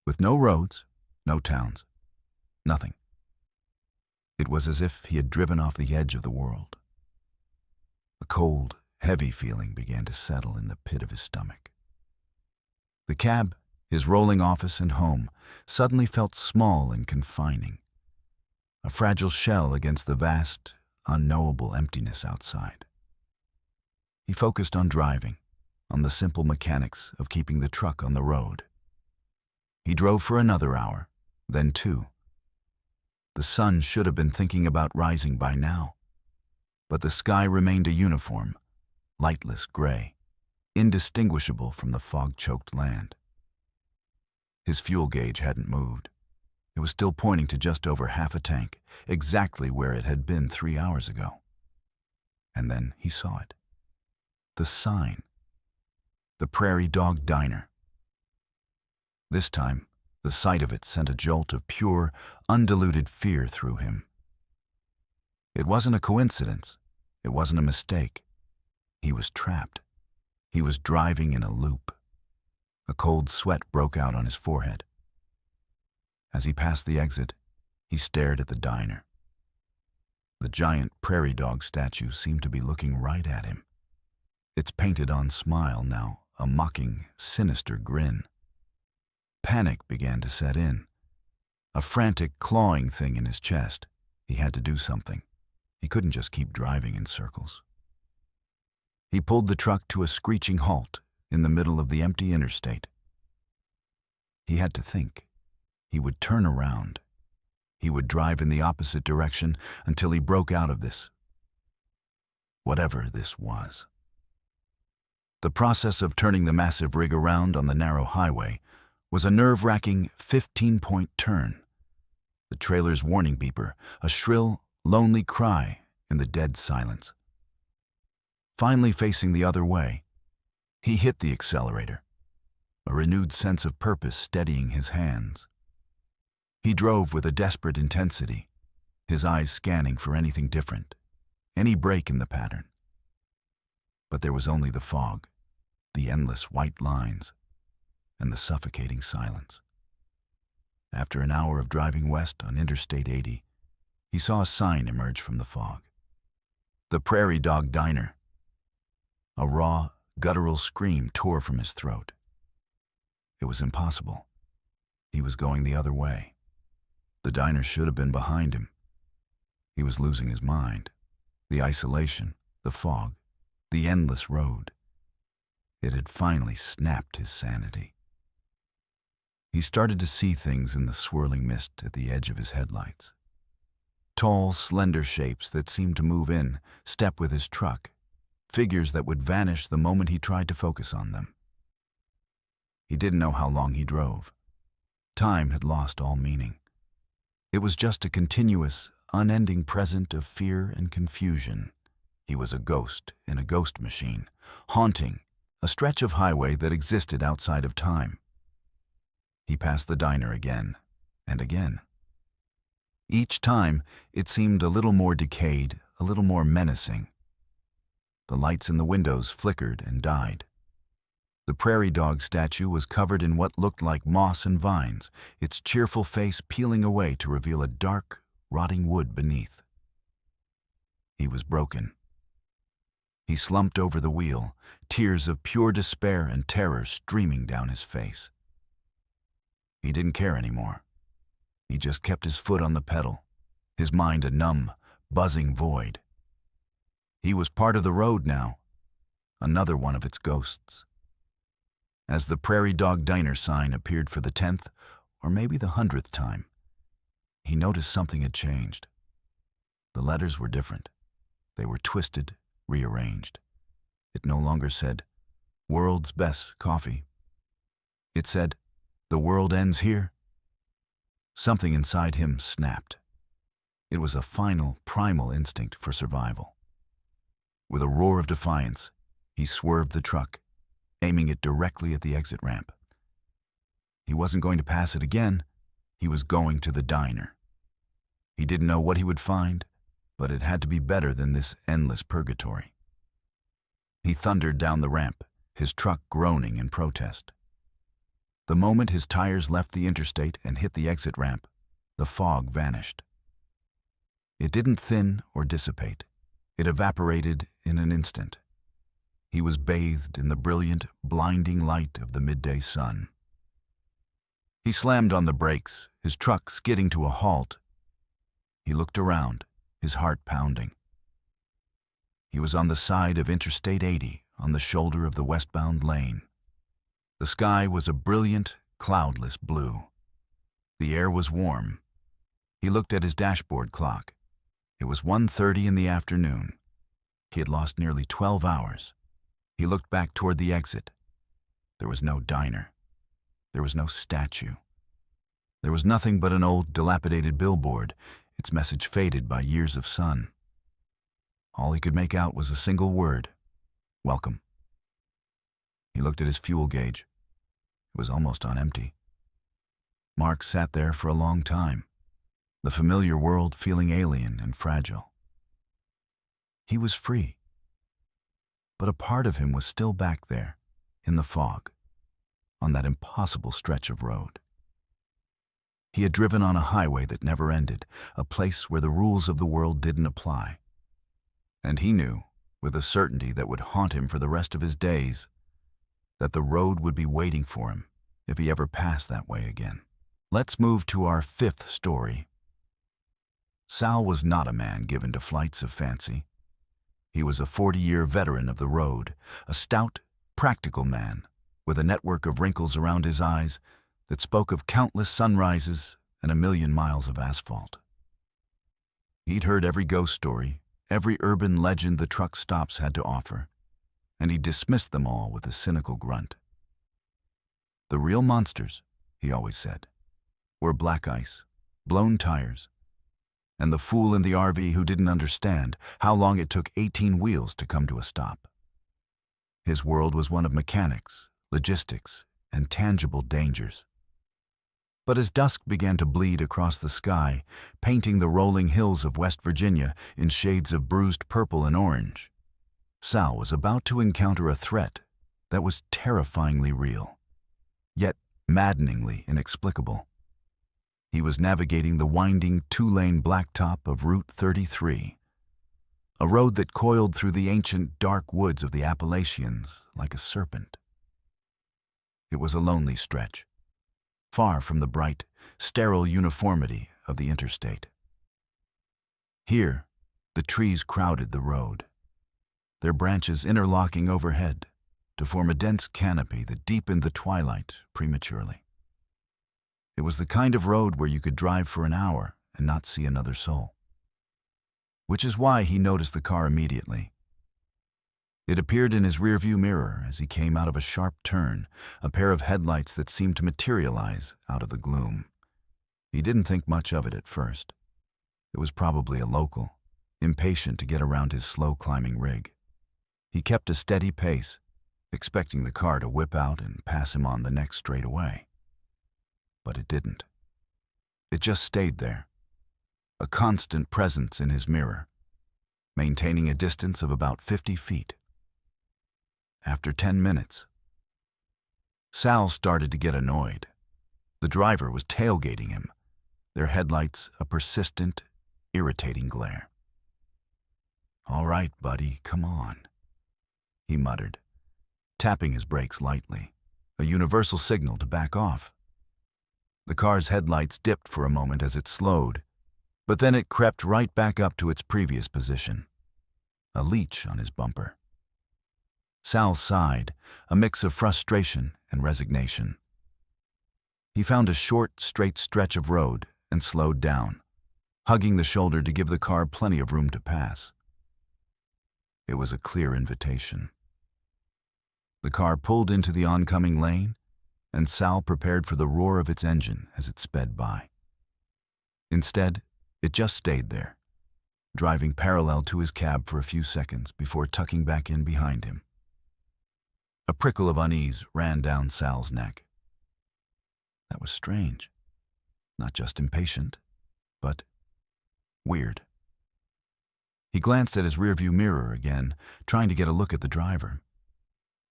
with no roads, no towns, nothing. It was as if he had driven off the edge of the world. A cold, heavy feeling began to settle in the pit of his stomach. The cab, his rolling office and home, suddenly felt small and confining, a fragile shell against the vast, unknowable emptiness outside. He focused on driving, on the simple mechanics of keeping the truck on the road. He drove for another hour, then 2. The sun should have been thinking about rising by now, but the sky remained a uniform, lightless gray, indistinguishable from the fog-choked land. His fuel gauge hadn't moved. It was still pointing to just over half a tank, exactly where it had been 3 hours ago. And then he saw it. The sign. The Prairie Dog Diner. This time, the sight of it sent a jolt of pure, undiluted fear through him. It wasn't a coincidence. It wasn't a mistake. He was trapped. He was driving in a loop. A cold sweat broke out on his forehead. As he passed the exit, he stared at the diner. The giant prairie dog statue seemed to be looking right at him. Its painted-on smile now a mocking, sinister grin. Panic began to set in. A frantic, clawing thing in his chest. He had to do something. He couldn't just keep driving in circles. He pulled the truck to a screeching halt in the middle of the empty interstate. He had to think. He would turn around. He would drive in the opposite direction until he broke out of this, whatever this was. The process of turning the massive rig around on the narrow highway was a nerve-wracking 15-point turn. The trailer's warning beeper, a shrill, lonely cry in the dead silence. Finally facing the other way, he hit the accelerator, a renewed sense of purpose steadying his hands. He drove with a desperate intensity, his eyes scanning for anything different, any break in the pattern. But there was only the fog, the endless white lines, and the suffocating silence. After an hour of driving west on Interstate 80, he saw a sign emerge from the fog. The Prairie Dog Diner. A raw, guttural scream tore from his throat. It was impossible. He was going the other way. The diner should have been behind him. He was losing his mind. The isolation, the fog, the endless road. It had finally snapped his sanity. He started to see things in the swirling mist at the edge of his headlights. Tall, slender shapes that seemed to move in, step with his truck, figures that would vanish the moment he tried to focus on them. He didn't know how long he drove. Time had lost all meaning. It was just a continuous, unending present of fear and confusion. He was a ghost in a ghost machine, haunting a stretch of highway that existed outside of time. He passed the diner again and again. Each time, it seemed a little more decayed, a little more menacing. The lights in the windows flickered and died. The prairie dog statue was covered in what looked like moss and vines, its cheerful face peeling away to reveal a dark, rotting wood beneath. He was broken. He slumped over the wheel, tears of pure despair and terror streaming down his face. He didn't care anymore. He just kept his foot on the pedal, his mind a numb, buzzing void. He was part of the road now, another one of its ghosts. As the Prairie Dog Diner sign appeared for the 10th, or maybe the 100th time, he noticed something had changed. The letters were different. They were twisted, rearranged. It no longer said, "World's Best Coffee." It said, "The world ends here." Something inside him snapped. It was a final, primal instinct for survival. With a roar of defiance, he swerved the truck, aiming it directly at the exit ramp. He wasn't going to pass it again. He was going to the diner. He didn't know what he would find, but it had to be better than this endless purgatory. He thundered down the ramp, his truck groaning in protest. The moment his tires left the interstate and hit the exit ramp, the fog vanished. It didn't thin or dissipate. It evaporated in an instant. He was bathed in the brilliant, blinding light of the midday sun. He slammed on the brakes, his truck skidding to a halt. He looked around, his heart pounding. He was on the side of Interstate 80, on the shoulder of the westbound lane. The sky was a brilliant, cloudless blue. The air was warm. He looked at his dashboard clock. It was 1:30 in the afternoon. He had lost nearly 12 hours. He looked back toward the exit. There was no diner. There was no statue. There was nothing but an old, dilapidated billboard, its message faded by years of sun. All he could make out was a single word: welcome. He looked at his fuel gauge. It was almost on empty. Mark sat there for a long time, the familiar world feeling alien and fragile. He was free. But a part of him was still back there, in the fog, on that impossible stretch of road. He had driven on a highway that never ended, a place where the rules of the world didn't apply. And he knew, with a certainty that would haunt him for the rest of his days, that the road would be waiting for him if he ever passed that way again. Let's move to our 5th story. Sal was not a man given to flights of fancy. He was a 40-year veteran of the road, a stout, practical man with a network of wrinkles around his eyes that spoke of countless sunrises and a million miles of asphalt. He'd heard every ghost story, every urban legend the truck stops had to offer, and he dismissed them all with a cynical grunt. The real monsters, he always said, were black ice, blown tires, and the fool in the RV who didn't understand how long it took 18 wheels to come to a stop. His world was one of mechanics, logistics, and tangible dangers. But as dusk began to bleed across the sky, painting the rolling hills of West Virginia in shades of bruised purple and orange, Sal was about to encounter a threat that was terrifyingly real, yet maddeningly inexplicable. He was navigating the winding 2-lane blacktop of Route 33, a road that coiled through the ancient dark woods of the Appalachians like a serpent. It was a lonely stretch, far from the bright, sterile uniformity of the interstate. Here, the trees crowded the road, their branches interlocking overhead to form a dense canopy that deepened the twilight prematurely. It was the kind of road where you could drive for an hour and not see another soul. Which is why he noticed the car immediately. It appeared in his rearview mirror as he came out of a sharp turn, a pair of headlights that seemed to materialize out of the gloom. He didn't think much of it at first. It was probably a local, impatient to get around his slow-climbing rig. He kept a steady pace, expecting the car to whip out and pass him on the next straightaway. But it didn't. It just stayed there, a constant presence in his mirror, maintaining a distance of about 50 feet. After 10 minutes, Sal started to get annoyed. The driver was tailgating him, their headlights a persistent, irritating glare. "All right, buddy, come on," he muttered, tapping his brakes lightly, a universal signal to back off. The car's headlights dipped for a moment as it slowed, but then it crept right back up to its previous position, a leech on his bumper. Sal sighed, a mix of frustration and resignation. He found a short, straight stretch of road and slowed down, hugging the shoulder to give the car plenty of room to pass. It was a clear invitation. The car pulled into the oncoming lane, and Sal prepared for the roar of its engine as it sped by. Instead, it just stayed there, driving parallel to his cab for a few seconds before tucking back in behind him. A prickle of unease ran down Sal's neck. That was strange. Not just impatient, but weird. He glanced at his rearview mirror again, trying to get a look at the driver.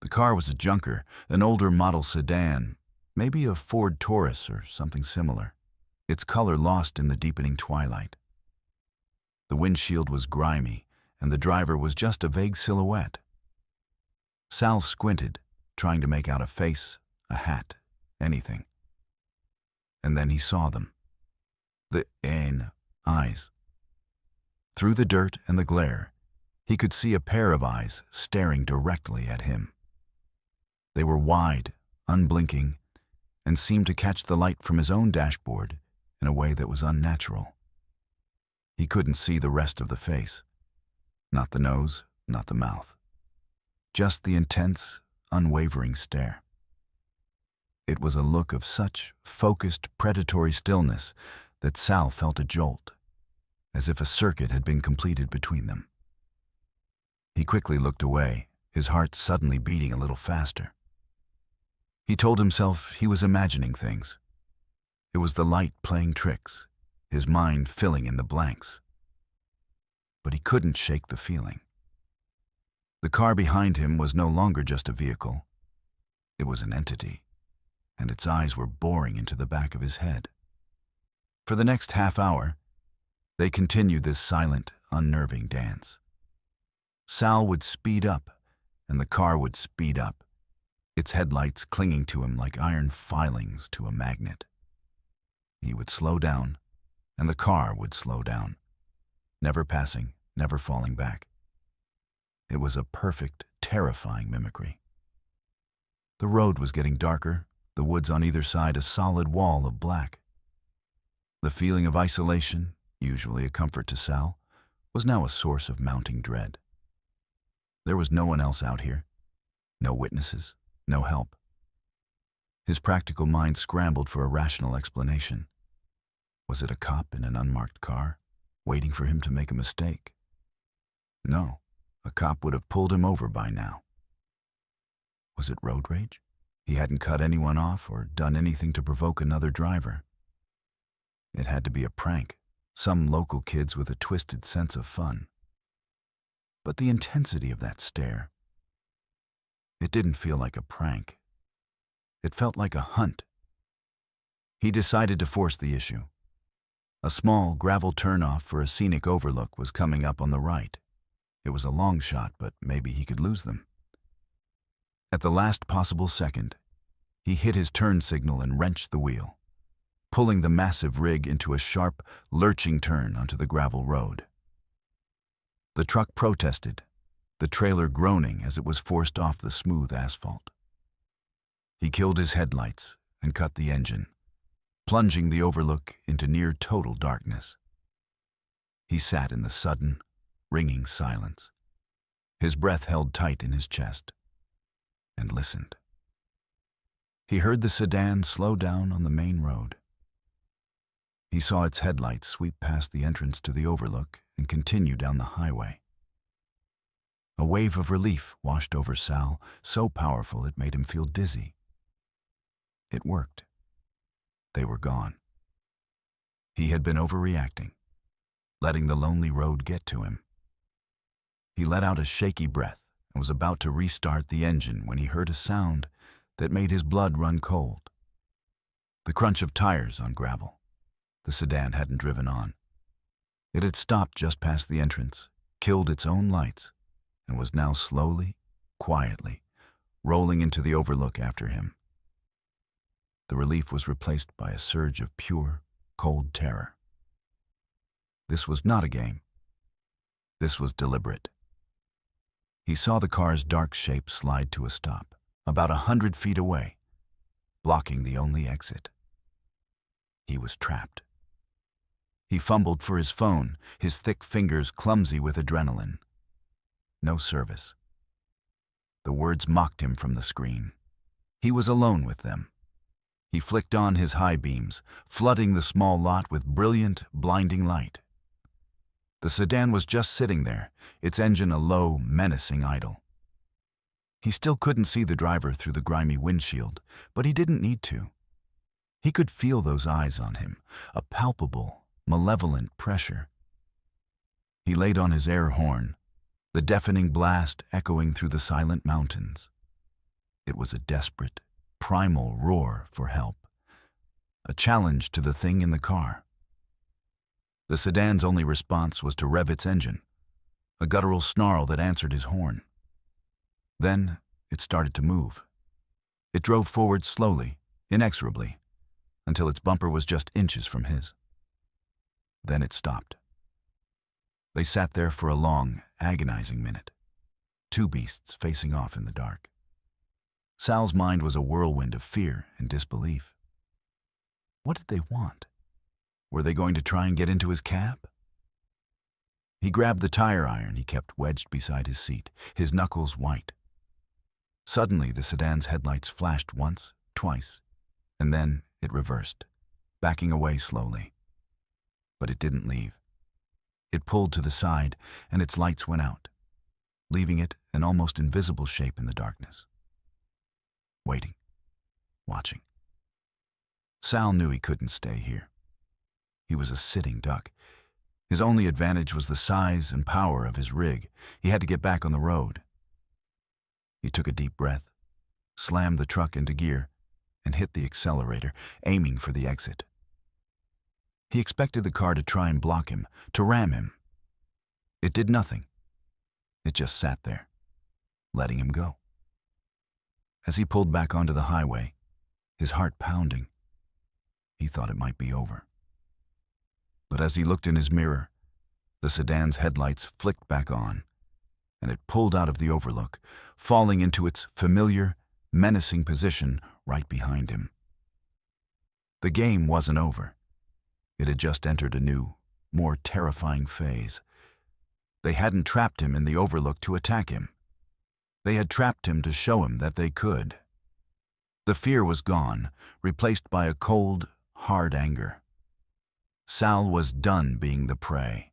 The car was a junker, an older model sedan, maybe a Ford Taurus or something similar, its color lost in the deepening twilight. The windshield was grimy, and the driver was just a vague silhouette. Sal squinted, trying to make out a face, a hat, anything. And then he saw them. The eyes. Through the dirt and the glare, he could see a pair of eyes staring directly at him. They were wide, unblinking, and seemed to catch the light from his own dashboard in a way that was unnatural. He couldn't see the rest of the face. Not the nose, not the mouth. Just the intense, unwavering stare. It was a look of such focused, predatory stillness that Sal felt a jolt, as if a circuit had been completed between them. He quickly looked away, his heart suddenly beating a little faster. He told himself he was imagining things. It was the light playing tricks, his mind filling in the blanks. But he couldn't shake the feeling. The car behind him was no longer just a vehicle. It was an entity, and its eyes were boring into the back of his head. For the next half hour, they continued this silent, unnerving dance. Sal would speed up, and the car would speed up, its headlights clinging to him like iron filings to a magnet. He would slow down, and the car would slow down, never passing, never falling back. It was a perfect, terrifying mimicry. The road was getting darker, the woods on either side a solid wall of black. The feeling of isolation, usually a comfort to Sal, was now a source of mounting dread. There was no one else out here, no witnesses, no help. His practical mind scrambled for a rational explanation. Was it a cop in an unmarked car, waiting for him to make a mistake? No, a cop would have pulled him over by now. Was it road rage? He hadn't cut anyone off or done anything to provoke another driver. It had to be a prank, some local kids with a twisted sense of fun. But the intensity of that stare, it didn't feel like a prank. It felt like a hunt. He decided to force the issue. A small gravel turnoff for a scenic overlook was coming up on the right. It was a long shot, but maybe he could lose them. At the last possible second, he hit his turn signal and wrenched the wheel, pulling the massive rig into a sharp, lurching turn onto the gravel road. The truck protested, the trailer groaning as it was forced off the smooth asphalt. He killed his headlights and cut the engine, plunging the overlook into near total darkness. He sat in the sudden, ringing silence, his breath held tight in his chest, and listened. He heard the sedan slow down on the main road. He saw its headlights sweep past the entrance to the overlook and continue down the highway. A wave of relief washed over Sal, so powerful it made him feel dizzy. It worked. They were gone. He had been overreacting, letting the lonely road get to him. He let out a shaky breath and was about to restart the engine when he heard a sound that made his blood run cold. The crunch of tires on gravel. The sedan hadn't driven on. It had stopped just past the entrance, killed its own lights, and was now slowly, quietly, rolling into the overlook after him. the relief was replaced by a surge of pure, cold terror. This was not a game. This was deliberate. He saw the car's dark shape slide to a stop, about 100 feet away, blocking the only exit. He was trapped. He fumbled for his phone, his thick fingers clumsy with adrenaline. No service. The words mocked him from the screen. He was alone with them. He flicked on his high beams, flooding the small lot with brilliant, blinding light. The sedan was just sitting there, its engine a low, menacing idle. He still couldn't see the driver through the grimy windshield, but he didn't need to. He could feel those eyes on him, a palpable, malevolent pressure. He laid on his air horn, the deafening blast echoing through the silent mountains. It was a desperate, primal roar for help, a challenge to the thing in the car. The sedan's only response was to rev its engine, a guttural snarl that answered his horn. Then it started to move. It drove forward slowly, inexorably, until its bumper was just inches from his. Then it stopped. They sat there for a long, agonizing minute, two beasts facing off in the dark. Sal's mind was a whirlwind of fear and disbelief. What did they want? Were they going to try and get into his cab? He grabbed the tire iron he kept wedged beside his seat, his knuckles white. Suddenly, the sedan's headlights flashed once, twice, and then it reversed, backing away slowly. But it didn't leave. It pulled to the side, and its lights went out, leaving it an almost invisible shape in the darkness. Waiting, watching. Sal knew he couldn't stay here. He was a sitting duck. His only advantage was the size and power of his rig. He had to get back on the road. He took a deep breath, slammed the truck into gear, and hit the accelerator, aiming for the exit. He expected the car to try and block him, to ram him. It did nothing. It just sat there, letting him go. As he pulled back onto the highway, his heart pounding, he thought it might be over. But as he looked in his mirror, the sedan's headlights flicked back on, and it pulled out of the overlook, falling into its familiar, menacing position right behind him. The game wasn't over. It had just entered a new, more terrifying phase. They hadn't trapped him in the overlook to attack him. They had trapped him to show him that they could. The fear was gone, replaced by a cold, hard anger. Sal was done being the prey.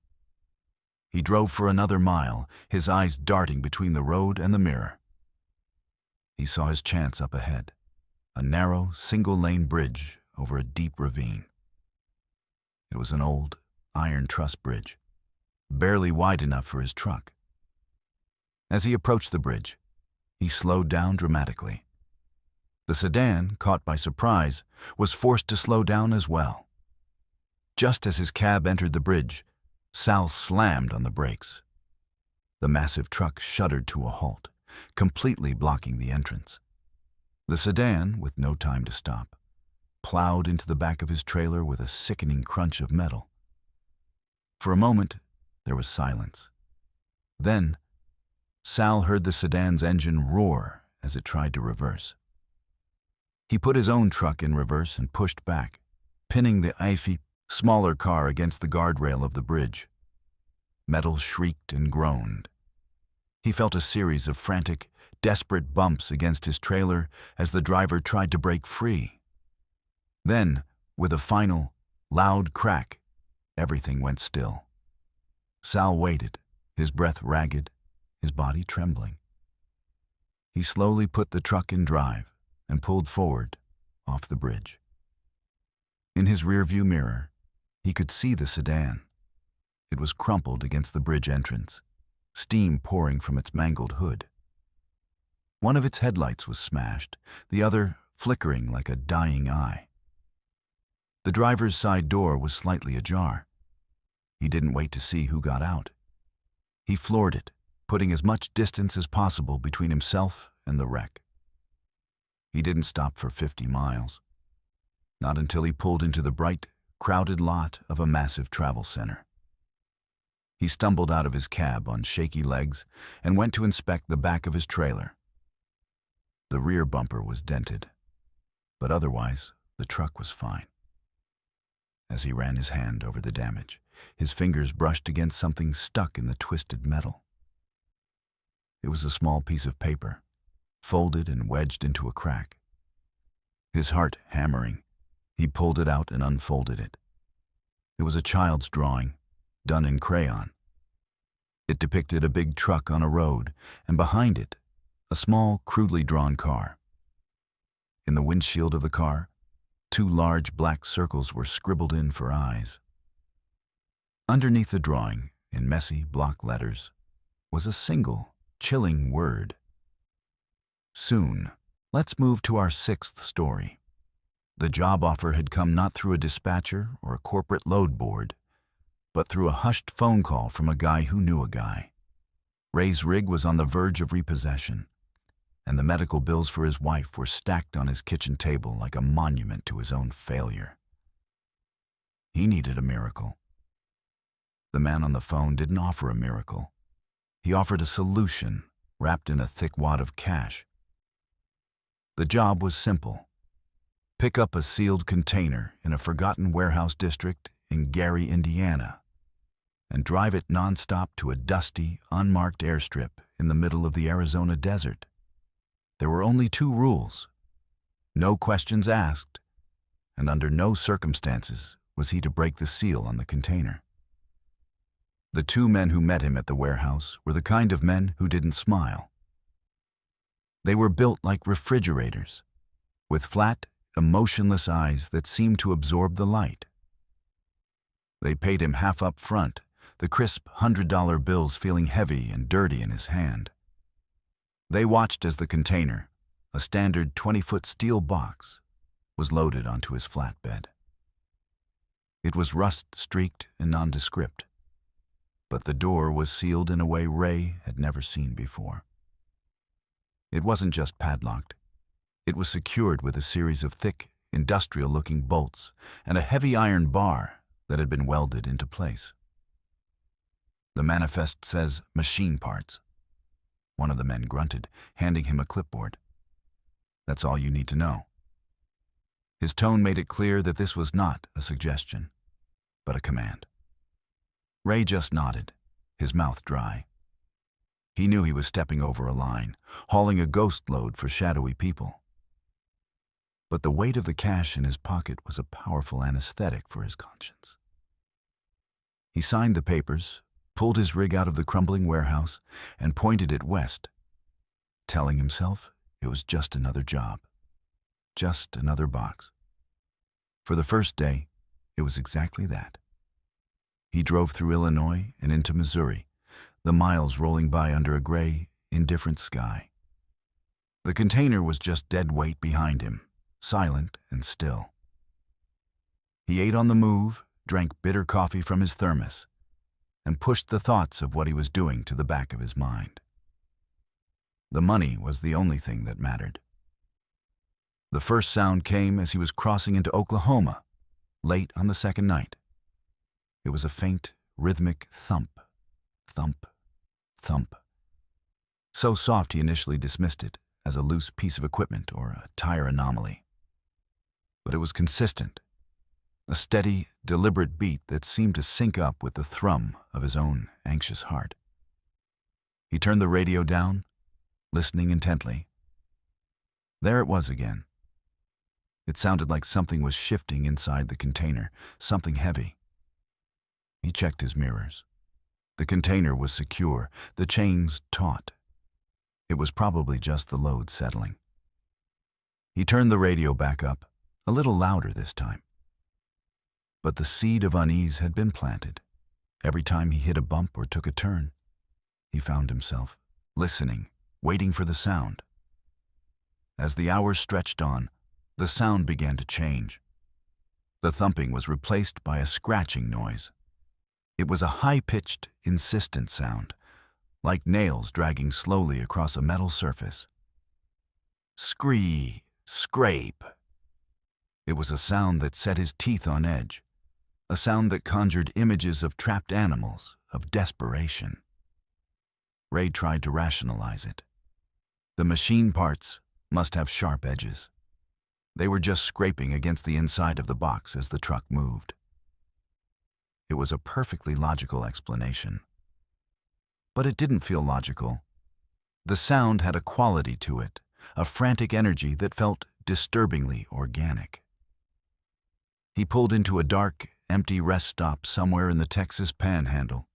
He drove for another mile, his eyes darting between the road and the mirror. He saw his chance up ahead, a narrow, single-lane bridge over a deep ravine. It was an old, iron truss bridge, barely wide enough for his truck. As he approached the bridge, he slowed down dramatically. The sedan, caught by surprise, was forced to slow down as well. Just as his cab entered the bridge, Sal slammed on the brakes. The massive truck shuddered to a halt, completely blocking the entrance. The sedan, with no time to stop, plowed into the back of his trailer with a sickening crunch of metal. For a moment, there was silence. Then, Sal heard the sedan's engine roar as it tried to reverse. He put his own truck in reverse and pushed back, pinning the iffy, smaller car against the guardrail of the bridge. Metal shrieked and groaned. He felt a series of frantic, desperate bumps against his trailer as the driver tried to break free. Then, with a final, loud crack, everything went still. Sal waited, his breath ragged, his body trembling. He slowly put the truck in drive and pulled forward, off the bridge. In his rearview mirror, he could see the sedan. It was crumpled against the bridge entrance, steam pouring from its mangled hood. One of its headlights was smashed, the other flickering like a dying eye. The driver's side door was slightly ajar. He didn't wait to see who got out. He floored it, putting as much distance as possible between himself and the wreck. He didn't stop for 50 miles. Not until he pulled into the bright, crowded lot of a massive travel center. He stumbled out of his cab on shaky legs and went to inspect the back of his trailer. The rear bumper was dented, but otherwise, the truck was fine. As he ran his hand over the damage, his fingers brushed against something stuck in the twisted metal. It was a small piece of paper, folded and wedged into a crack. His heart hammering, he pulled it out and unfolded it. It was a child's drawing, done in crayon. It depicted a big truck on a road, and behind it, a small, crudely drawn car. In the windshield of the car, 2 large black circles were scribbled in for eyes. Underneath the drawing, in messy block letters, was a single, chilling word. Soon. Let's move to our 6th story. The job offer had come not through a dispatcher or a corporate load board, but through a hushed phone call from a guy who knew a guy. Ray's rig was on the verge of repossession, and the medical bills for his wife were stacked on his kitchen table like a monument to his own failure. He needed a miracle. The man on the phone didn't offer a miracle. He offered a solution wrapped in a thick wad of cash. The job was simple. Pick up a sealed container in a forgotten warehouse district in Gary, Indiana, and drive it nonstop to a dusty, unmarked airstrip in the middle of the Arizona desert. There were only 2 rules. No questions asked, and under no circumstances was he to break the seal on the container. The 2 men who met him at the warehouse were the kind of men who didn't smile. They were built like refrigerators, with flat, emotionless eyes that seemed to absorb the light. They paid him half up front, the crisp $100 bills feeling heavy and dirty in his hand. They watched as the container, a standard 20-foot steel box, was loaded onto his flatbed. It was rust-streaked and nondescript, but the door was sealed in a way Ray had never seen before. It wasn't just padlocked. It was secured with a series of thick, industrial-looking bolts and a heavy iron bar that had been welded into place. The manifest says machine parts. One of the men grunted, handing him a clipboard. That's all you need to know. His tone made it clear that this was not a suggestion, but a command. Ray just nodded, his mouth dry. He knew he was stepping over a line, hauling a ghost load for shadowy people. But the weight of the cash in his pocket was a powerful anesthetic for his conscience. He signed the papers, pulled his rig out of the crumbling warehouse, and pointed it west, telling himself it was just another job, just another box. For the first day, it was exactly that. He drove through Illinois and into Missouri, the miles rolling by under a gray, indifferent sky. The container was just dead weight behind him, silent and still. He ate on the move, drank bitter coffee from his thermos, and pushed the thoughts of what he was doing to the back of his mind. The money was the only thing that mattered. The first sound came as he was crossing into Oklahoma, late on the second night. It was a faint, rhythmic thump, thump, thump. So soft he initially dismissed it as a loose piece of equipment or a tire anomaly. But it was consistent, a steady, deliberate beat that seemed to sync up with the thrum of his own anxious heart. He turned the radio down, listening intently. There it was again. It sounded like something was shifting inside the container, something heavy. He checked his mirrors. The container was secure, the chains taut. It was probably just the load settling. He turned the radio back up, a little louder this time. But the seed of unease had been planted. Every time he hit a bump or took a turn, he found himself listening, waiting for the sound. As the hours stretched on, the sound began to change. The thumping was replaced by a scratching noise. It was a high-pitched, insistent sound, like nails dragging slowly across a metal surface. Scree, scrape. It was a sound that set his teeth on edge, a sound that conjured images of trapped animals, of desperation. Ray tried to rationalize it. The machine parts must have sharp edges. They were just scraping against the inside of the box as the truck moved. It was a perfectly logical explanation. But it didn't feel logical. The sound had a quality to it, a frantic energy that felt disturbingly organic. He pulled into a dark, empty rest stop somewhere in the Texas Panhandle,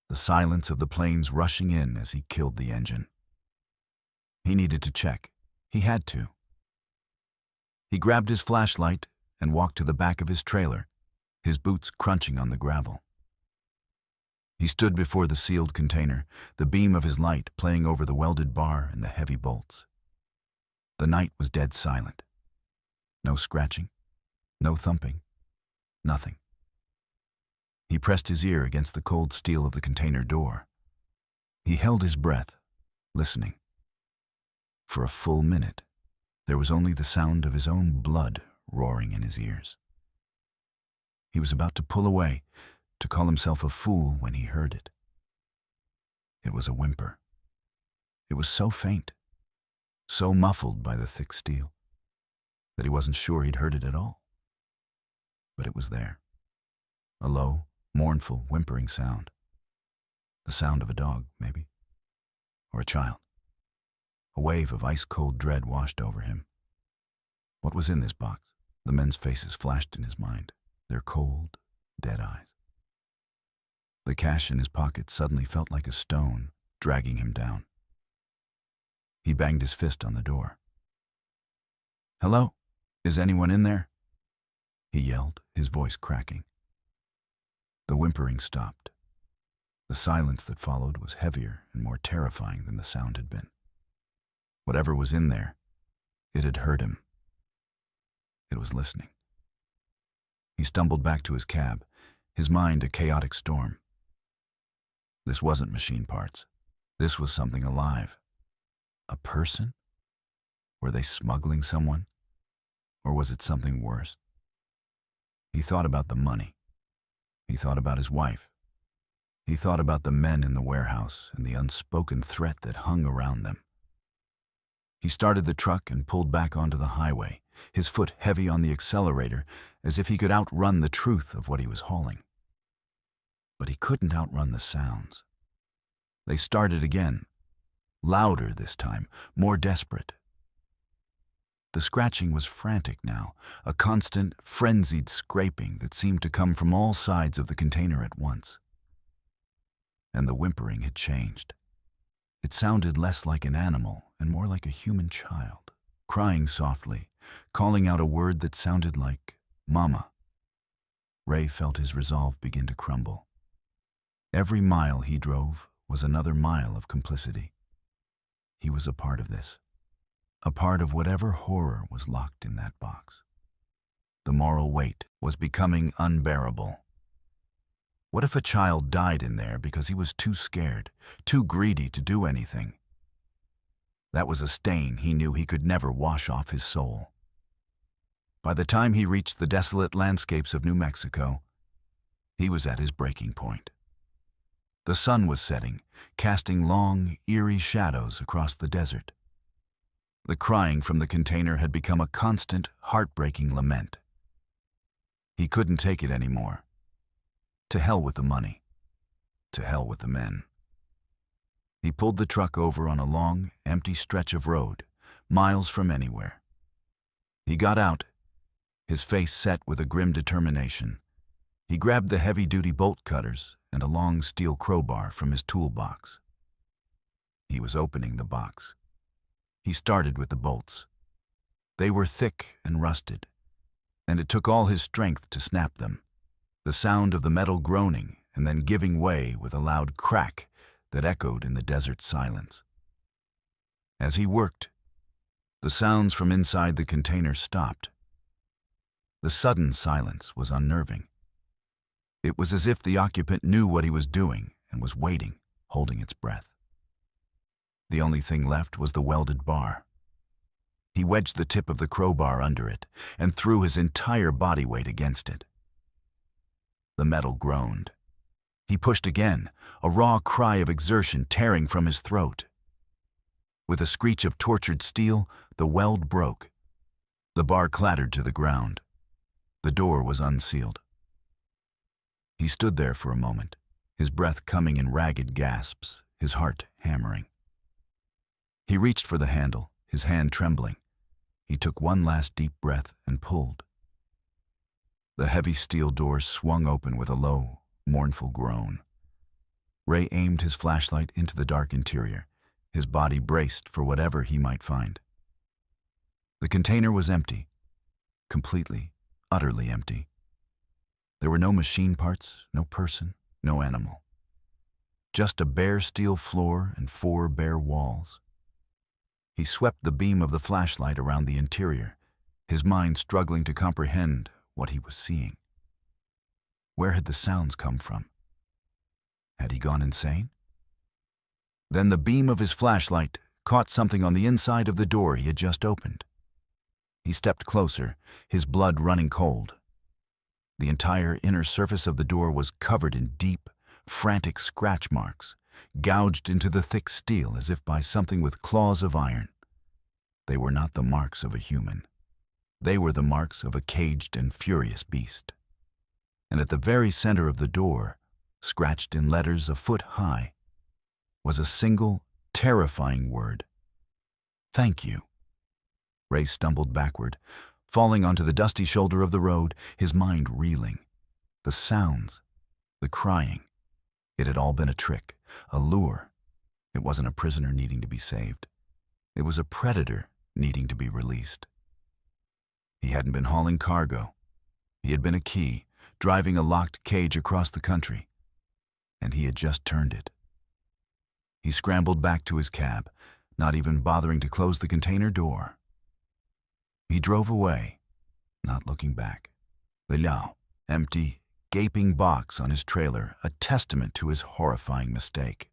the silence of the planes rushing in as he killed the engine. He needed to check. He had to. He grabbed his flashlight and walked to the back of his trailer, his boots crunching on the gravel. He stood before the sealed container, the beam of his light playing over the welded bar and the heavy bolts. The night was dead silent. No scratching, no thumping, nothing. He pressed his ear against the cold steel of the container door. He held his breath, listening. For a full minute, there was only the sound of his own blood roaring in his ears. He was about to pull away, to call himself a fool when he heard it. It was a whimper. It was so faint, so muffled by the thick steel, that he wasn't sure he'd heard it at all. But it was there. A low, mournful, whimpering sound. The sound of a dog, maybe. Or a child. A wave of ice-cold dread washed over him. What was in this box? The men's faces flashed in his mind, their cold, dead eyes. The cash in his pocket suddenly felt like a stone, dragging him down. He banged his fist on the door. "Hello? Is anyone in there?" he yelled, his voice cracking. The whimpering stopped. The silence that followed was heavier and more terrifying than the sound had been. Whatever was in there, it had heard him. It was listening. He stumbled back to his cab, his mind a chaotic storm. This wasn't machine parts. This was something alive. A person? Were they smuggling someone? Or was it something worse? He thought about the money. He thought about his wife. He thought about the men in the warehouse and the unspoken threat that hung around them. He started the truck and pulled back onto the highway, his foot heavy on the accelerator, as if he could outrun the truth of what he was hauling. But he couldn't outrun the sounds. They started again, louder this time, more desperate. The scratching was frantic now, a constant, frenzied scraping that seemed to come from all sides of the container at once. And the whimpering had changed. It sounded less like an animal and more like a human child, crying softly, calling out a word that sounded like "Mama." Ray felt his resolve begin to crumble. Every mile he drove was another mile of complicity. He was a part of this, a part of whatever horror was locked in that box. The moral weight was becoming unbearable. What if a child died in there because he was too scared, too greedy to do anything? That was a stain he knew he could never wash off his soul. By the time he reached the desolate landscapes of New Mexico, he was at his breaking point. The sun was setting, casting long, eerie shadows across the desert. The crying from the container had become a constant, heartbreaking lament. He couldn't take it anymore. To hell with the money. To hell with the men. He pulled the truck over on a long, empty stretch of road, miles from anywhere. He got out, his face set with a grim determination. He grabbed the heavy-duty bolt cutters and a long steel crowbar from his toolbox. He was opening the box. He started with the bolts. They were thick and rusted, and it took all his strength to snap them. The sound of the metal groaning and then giving way with a loud crack that echoed in the desert silence. As he worked, the sounds from inside the container stopped. The sudden silence was unnerving. It was as if the occupant knew what he was doing and was waiting, holding its breath. The only thing left was the welded bar. He wedged the tip of the crowbar under it and threw his entire body weight against it. The metal groaned. He pushed again, a raw cry of exertion tearing from his throat. With a screech of tortured steel, the weld broke. The bar clattered to the ground. The door was unsealed. He stood there for a moment, his breath coming in ragged gasps, his heart hammering. He reached for the handle, his hand trembling. He took one last deep breath and pulled. The heavy steel door swung open with a low, mournful groan. Ray aimed his flashlight into the dark interior, his body braced for whatever he might find. The container was empty, completely, utterly empty. There were no machine parts, no person, no animal. Just a bare steel floor and 4 bare walls. He swept the beam of the flashlight around the interior, his mind struggling to comprehend what he was seeing. Where had the sounds come from? Had he gone insane? Then the beam of his flashlight caught something on the inside of the door he had just opened. He stepped closer, his blood running cold. The entire inner surface of the door was covered in deep, frantic scratch marks, gouged into the thick steel as if by something with claws of iron. They were not the marks of a human. They were the marks of a caged and furious beast. And at the very center of the door, scratched in letters a foot high, was a single, terrifying word. "Thank you." Ray stumbled backward, falling onto the dusty shoulder of the road, his mind reeling. The sounds, the crying, it had all been a trick, a lure. It wasn't a prisoner needing to be saved. It was a predator needing to be released. He hadn't been hauling cargo. He had been a key, driving a locked cage across the country. And he had just turned it. He scrambled back to his cab, not even bothering to close the container door. He drove away, not looking back. The now empty, gaping box on his trailer, a testament to his horrifying mistake.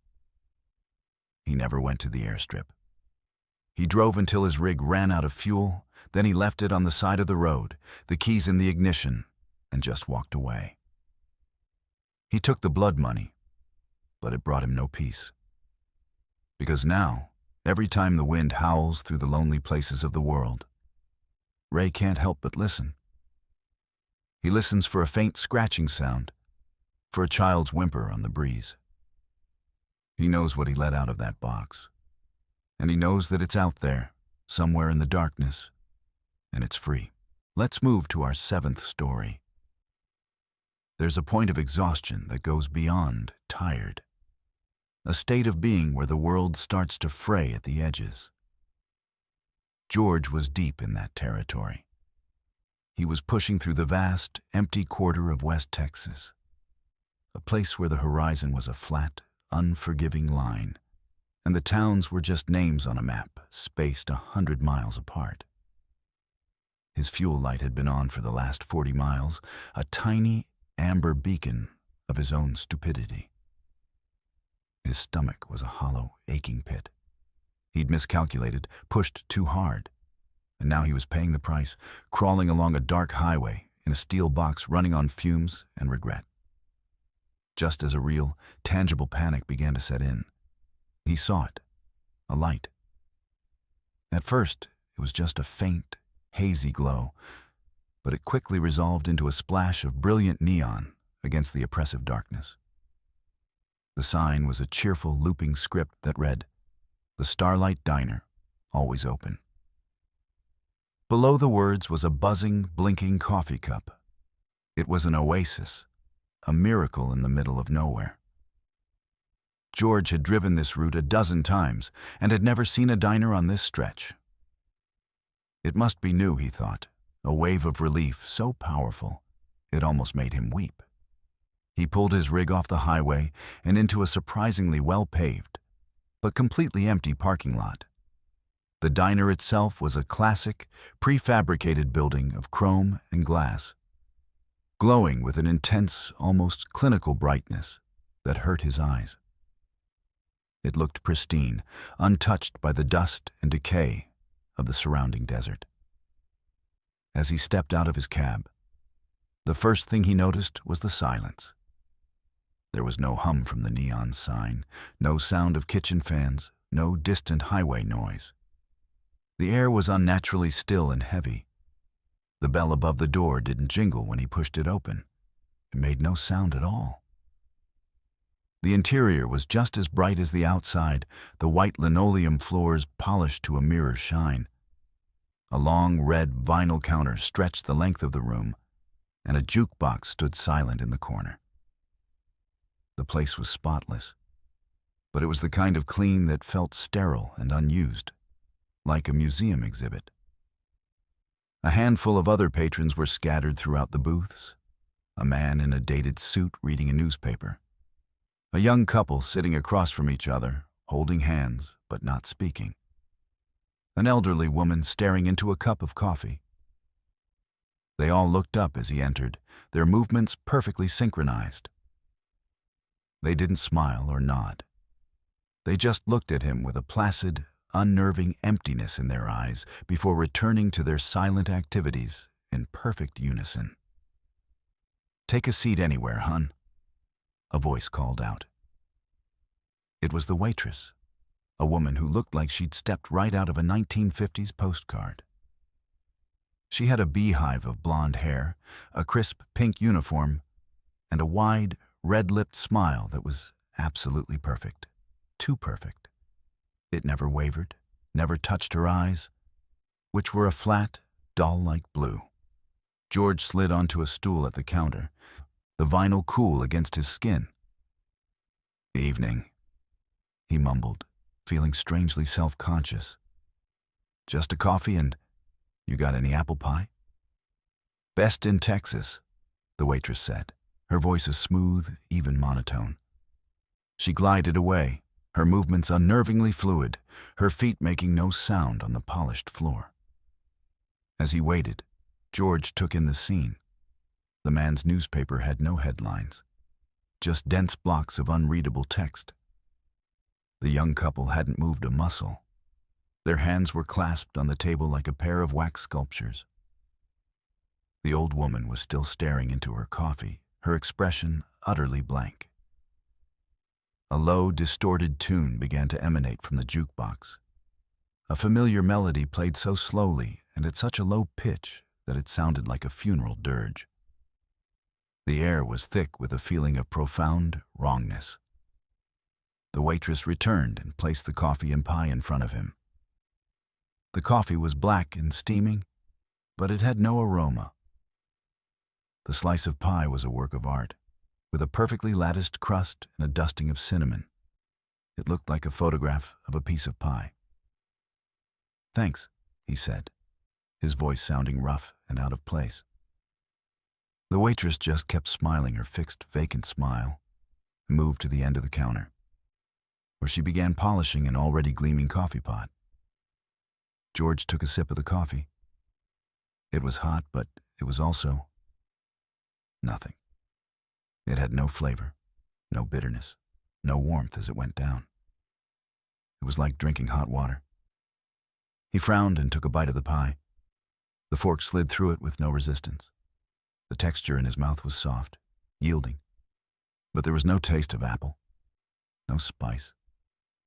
He never went to the airstrip. He drove until his rig ran out of fuel, then he left it on the side of the road, the keys in the ignition, and just walked away. He took the blood money, but it brought him no peace. Because now, every time the wind howls through the lonely places of the world, Ray can't help but listen. He listens for a faint scratching sound, for a child's whimper on the breeze. He knows what he let out of that box, and he knows that it's out there, somewhere in the darkness, and it's free. Let's move to our 7th story. There's a point of exhaustion that goes beyond tired, a state of being where the world starts to fray at the edges. George was deep in that territory. He was pushing through the vast, empty quarter of West Texas, a place where the horizon was a flat, unforgiving line, and the towns were just names on a map, spaced 100 miles apart. His fuel light had been on for the last 40 miles, a tiny, amber beacon of his own stupidity. His stomach was a hollow, aching pit. He'd miscalculated, pushed too hard, and now he was paying the price, crawling along a dark highway in a steel box running on fumes and regret. Just as a real, tangible panic began to set in, he saw it, a light. At first, it was just a faint, hazy glow, but it quickly resolved into a splash of brilliant neon against the oppressive darkness. The sign was a cheerful, looping script that read, "The Starlight Diner, always open." Below the words was a buzzing, blinking coffee cup. It was an oasis, a miracle in the middle of nowhere. George had driven this route a dozen times and had never seen a diner on this stretch. It must be new, he thought, a wave of relief so powerful it almost made him weep. He pulled his rig off the highway and into a surprisingly well-paved, but completely empty parking lot. The diner itself was a classic, prefabricated building of chrome and glass, glowing with an intense, almost clinical brightness that hurt his eyes. It looked pristine, untouched by the dust and decay of the surrounding desert. As he stepped out of his cab, the first thing he noticed was the silence. There was no hum from the neon sign, no sound of kitchen fans, no distant highway noise. The air was unnaturally still and heavy. The bell above the door didn't jingle when he pushed it open. It made no sound at all. The interior was just as bright as the outside, the white linoleum floors polished to a mirror shine. A long red vinyl counter stretched the length of the room, and a jukebox stood silent in the corner. The place was spotless, but it was the kind of clean that felt sterile and unused, like a museum exhibit. A handful of other patrons were scattered throughout the booths, a man in a dated suit reading a newspaper, a young couple sitting across from each other, holding hands but not speaking, an elderly woman staring into a cup of coffee. They all looked up as he entered, their movements perfectly synchronized. They didn't smile or nod. They just looked at him with a placid, unnerving emptiness in their eyes before returning to their silent activities in perfect unison. "Take a seat anywhere, hun," a voice called out. It was the waitress, a woman who looked like she'd stepped right out of a 1950s postcard. She had a beehive of blonde hair, a crisp pink uniform, and a wide, red-lipped smile that was absolutely perfect. Too perfect. It never wavered, never touched her eyes, which were a flat, doll-like blue. George slid onto a stool at the counter, the vinyl cool against his skin. "Evening," he mumbled, feeling strangely self-conscious. "Just a coffee and you got any apple pie?" "Best in Texas," the waitress said, her voice a smooth, even monotone. She glided away, her movements unnervingly fluid, her feet making no sound on the polished floor. As he waited, George took in the scene. The man's newspaper had no headlines, just dense blocks of unreadable text. The young couple hadn't moved a muscle. Their hands were clasped on the table like a pair of wax sculptures. The old woman was still staring into her coffee, her expression utterly blank. A low, distorted tune began to emanate from the jukebox. A familiar melody played so slowly and at such a low pitch that it sounded like a funeral dirge. The air was thick with a feeling of profound wrongness. The waitress returned and placed the coffee and pie in front of him. The coffee was black and steaming, but it had no aroma. The slice of pie was a work of art, with a perfectly latticed crust and a dusting of cinnamon. It looked like a photograph of a piece of pie. "Thanks," he said, his voice sounding rough and out of place. The waitress just kept smiling her fixed, vacant smile and moved to the end of the counter, where she began polishing an already gleaming coffee pot. George took a sip of the coffee. It was hot, but it was also nothing. It had no flavor, no bitterness, no warmth as it went down. It was like drinking hot water. He frowned and took a bite of the pie. The fork slid through it with no resistance. The texture in his mouth was soft, yielding, but there was no taste of apple, no spice,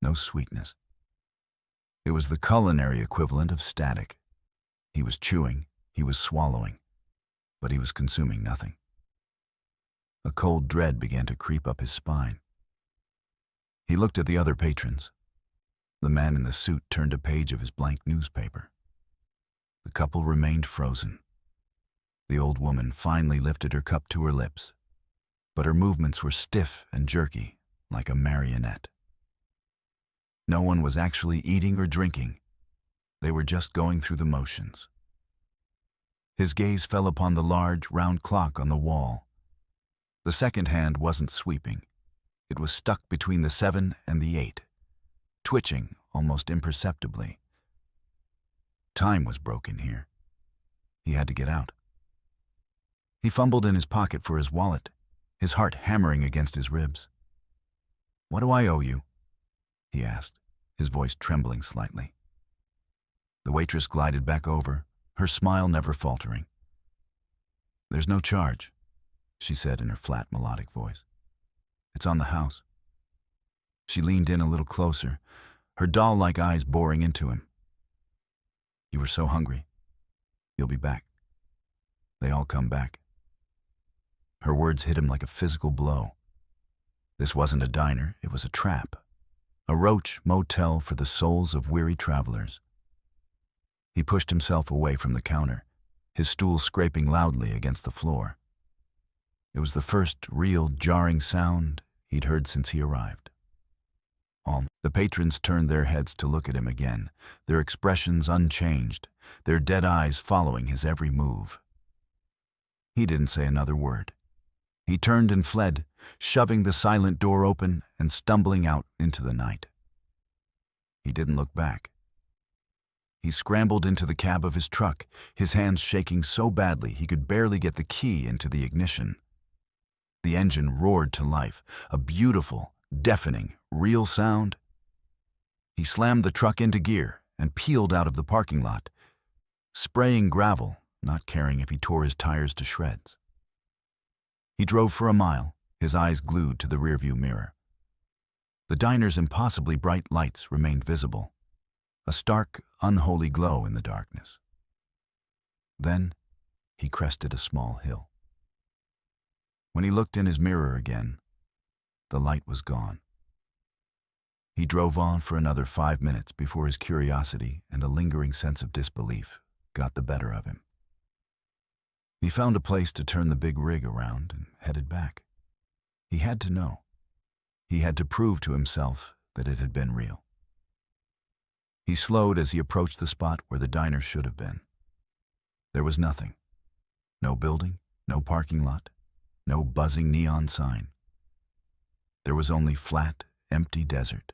no sweetness. It was the culinary equivalent of static. He was chewing, he was swallowing, but he was consuming nothing. A cold dread began to creep up his spine. He looked at the other patrons. The man in the suit turned a page of his blank newspaper. The couple remained frozen. The old woman finally lifted her cup to her lips, but her movements were stiff and jerky, like a marionette. No one was actually eating or drinking. They were just going through the motions. His gaze fell upon the large, round clock on the wall. The second hand wasn't sweeping. It was stuck between the 7 and the 8, twitching almost imperceptibly. Time was broken here. He had to get out. He fumbled in his pocket for his wallet, his heart hammering against his ribs. "What do I owe you?" he asked, his voice trembling slightly. The waitress glided back over, her smile never faltering. "There's no charge," she said in her flat, melodic voice. "It's on the house." She leaned in a little closer, her doll-like eyes boring into him. "You were so hungry. You'll be back. They all come back." Her words hit him like a physical blow. This wasn't a diner, it was a trap. A roach motel for the souls of weary travelers. He pushed himself away from the counter, his stool scraping loudly against the floor. It was the first real jarring sound he'd heard since he arrived. The patrons turned their heads to look at him again, their expressions unchanged, their dead eyes following his every move. He didn't say another word. He turned and fled, shoving the silent door open and stumbling out into the night. He didn't look back. He scrambled into the cab of his truck, his hands shaking so badly he could barely get the key into the ignition. The engine roared to life, a beautiful, deafening, real sound. He slammed the truck into gear and peeled out of the parking lot, spraying gravel, not caring if he tore his tires to shreds. He drove for a mile, his eyes glued to the rearview mirror. The diner's impossibly bright lights remained visible, a stark, unholy glow in the darkness. Then he crested a small hill. When he looked in his mirror again, the light was gone. He drove on for another 5 minutes before his curiosity and a lingering sense of disbelief got the better of him. He found a place to turn the big rig around and headed back. He had to know. He had to prove to himself that it had been real. He slowed as he approached the spot where the diner should have been. There was nothing. No building, no parking lot, no buzzing neon sign. There was only flat, empty desert,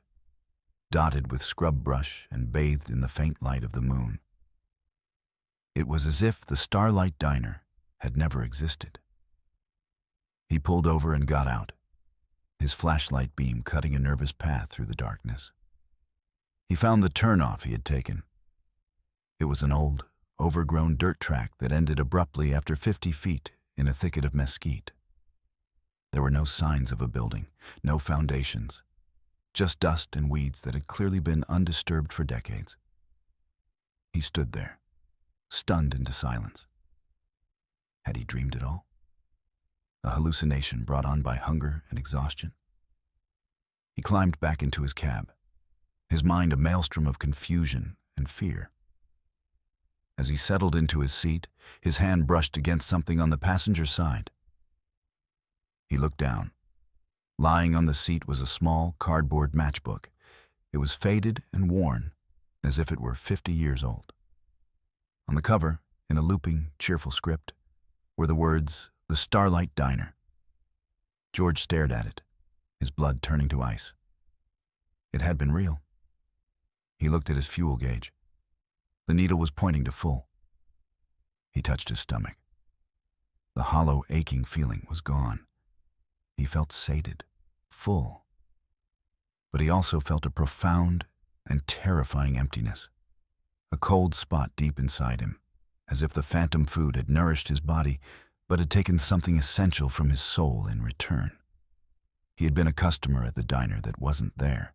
dotted with scrub brush and bathed in the faint light of the moon. It was as if the Starlight Diner had never existed. He pulled over and got out, his flashlight beam cutting a nervous path through the darkness. He found the turnoff he had taken. It was an old, overgrown dirt track that ended abruptly after 50 feet in a thicket of mesquite. There were no signs of a building, no foundations, just dust and weeds that had clearly been undisturbed for decades. He stood there, stunned into silence. Had he dreamed it all? A hallucination brought on by hunger and exhaustion? He climbed back into his cab, his mind a maelstrom of confusion and fear. As he settled into his seat, his hand brushed against something on the passenger side. He looked down. Lying on the seat was a small cardboard matchbook. It was faded and worn, as if it were 50 years old. On the cover, in a looping, cheerful script, were the words, "The Starlight Diner." George stared at it, his blood turning to ice. It had been real. He looked at his fuel gauge. The needle was pointing to full. He touched his stomach. The hollow, aching feeling was gone. He felt sated, full. But he also felt a profound and terrifying emptiness, a cold spot deep inside him, as if the phantom food had nourished his body, but had taken something essential from his soul in return. He had been a customer at the diner that wasn't there,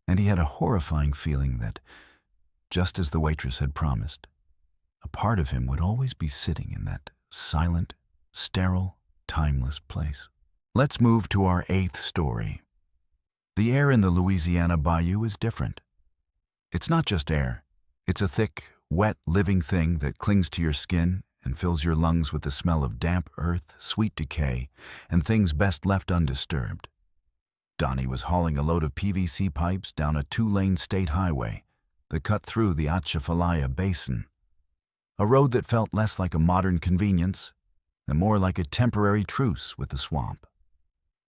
and he had a horrifying feeling that, just as the waitress had promised, a part of him would always be sitting in that silent, sterile, timeless place. Let's move to our 8th story. The air in the Louisiana bayou is different. It's not just air. It's a thick, wet, living thing that clings to your skin and fills your lungs with the smell of damp earth, sweet decay, and things best left undisturbed. Donnie was hauling a load of PVC pipes down a 2-lane state highway that cut through the Atchafalaya Basin, a road that felt less like a modern convenience and more like a temporary truce with the swamp.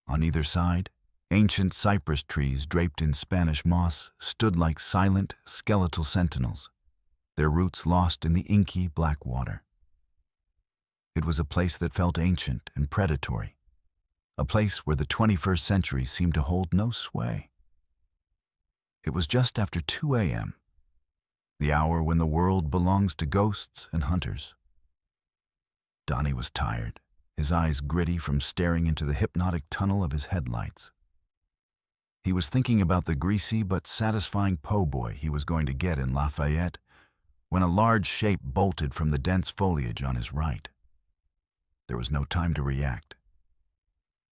On either side, ancient cypress trees draped in Spanish moss stood like silent, skeletal sentinels, their roots lost in the inky black water. It was a place that felt ancient and predatory, a place where the 21st century seemed to hold no sway. It was just after 2 a.m. the hour when the world belongs to ghosts and hunters. Donnie was tired, his eyes gritty from staring into the hypnotic tunnel of his headlights. He was thinking about the greasy but satisfying po' boy he was going to get in Lafayette when a large shape bolted from the dense foliage on his right. There was no time to react.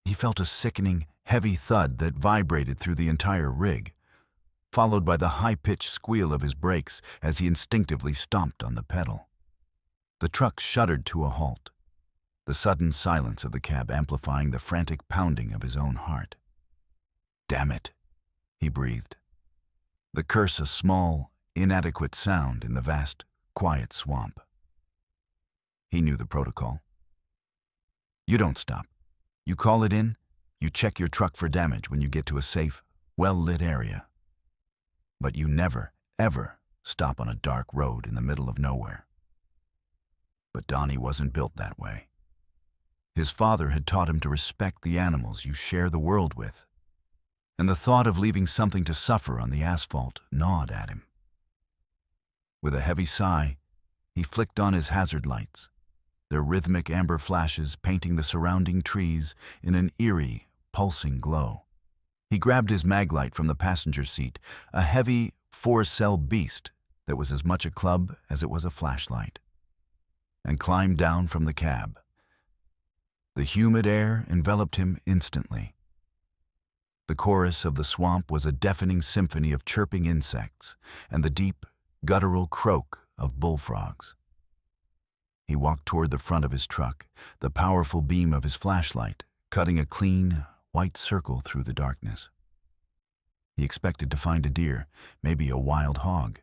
He felt a sickening, heavy thud that vibrated through the entire rig, followed by the high-pitched squeal of his brakes as he instinctively stomped on the pedal. The truck shuddered to a halt, the sudden silence of the cab amplifying the frantic pounding of his own heart. "Damn it," he breathed. The curse a small, inadequate sound in the vast, quiet swamp. He knew the protocol. You don't stop. You call it in, you check your truck for damage when you get to a safe, well-lit area. But you never, ever stop on a dark road in the middle of nowhere. But Donnie wasn't built that way. His father had taught him to respect the animals you share the world with, and the thought of leaving something to suffer on the asphalt gnawed at him. With a heavy sigh, he flicked on his hazard lights, their rhythmic amber flashes painting the surrounding trees in an eerie, pulsing glow. He grabbed his maglite from the passenger seat, a heavy, four-cell beast that was as much a club as it was a flashlight, and climbed down from the cab. The humid air enveloped him instantly. The chorus of the swamp was a deafening symphony of chirping insects and the deep, guttural croak of bullfrogs. He walked toward the front of his truck, the powerful beam of his flashlight cutting a clean, white circle through the darkness. He expected to find a deer, maybe a wild hog.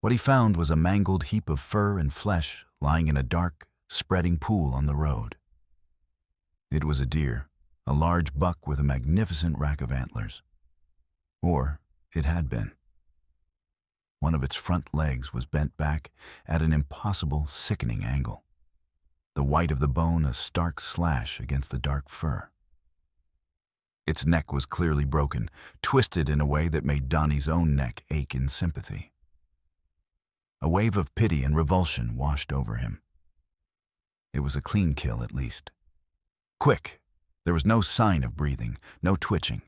What he found was a mangled heap of fur and flesh lying in a dark, spreading pool on the road. It was a deer, a large buck with a magnificent rack of antlers. Or it had been. One of its front legs was bent back at an impossible, sickening angle, the white of the bone a stark slash against the dark fur. Its neck was clearly broken, twisted in a way that made Donnie's own neck ache in sympathy. A wave of pity and revulsion washed over him. It was a clean kill, at least. Quick! There was no sign of breathing, no twitching.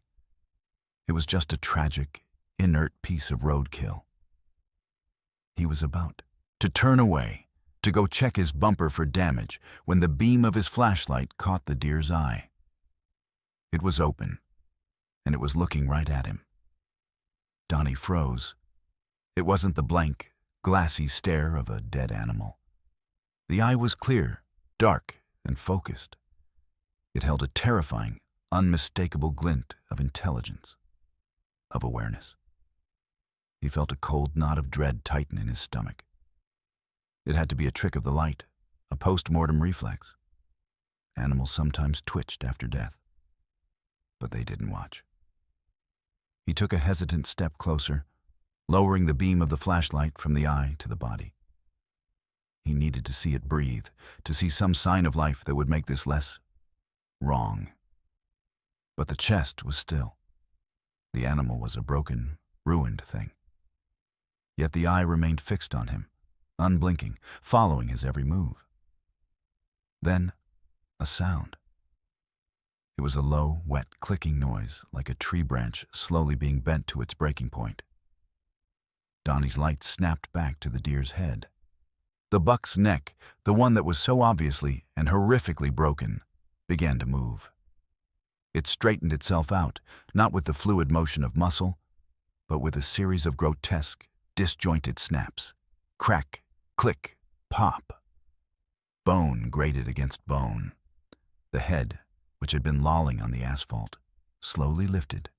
It was just a tragic, inert piece of roadkill. He was about to turn away, to go check his bumper for damage, when the beam of his flashlight caught the deer's eye. It was open, and it was looking right at him. Donnie froze. It wasn't the blank, glassy stare of a dead animal. The eye was clear, dark, and focused. It held a terrifying, unmistakable glint of intelligence, of awareness. He felt a cold knot of dread tighten in his stomach. It had to be a trick of the light, a post-mortem reflex. Animals sometimes twitched after death, but they didn't watch. He took a hesitant step closer, lowering the beam of the flashlight from the eye to the body. He needed to see it breathe, to see some sign of life that would make this less wrong. But the chest was still. The animal was a broken, ruined thing. Yet the eye remained fixed on him, unblinking, following his every move. Then, a sound. It was a low, wet, clicking noise, like a tree branch slowly being bent to its breaking point. Donnie's light snapped back to the deer's head. The buck's neck, the one that was so obviously and horrifically broken, began to move. It straightened itself out, not with the fluid motion of muscle, but with a series of grotesque, disjointed snaps. Crack, click, pop. Bone grated against bone. The head, which had been lolling on the asphalt, slowly lifted,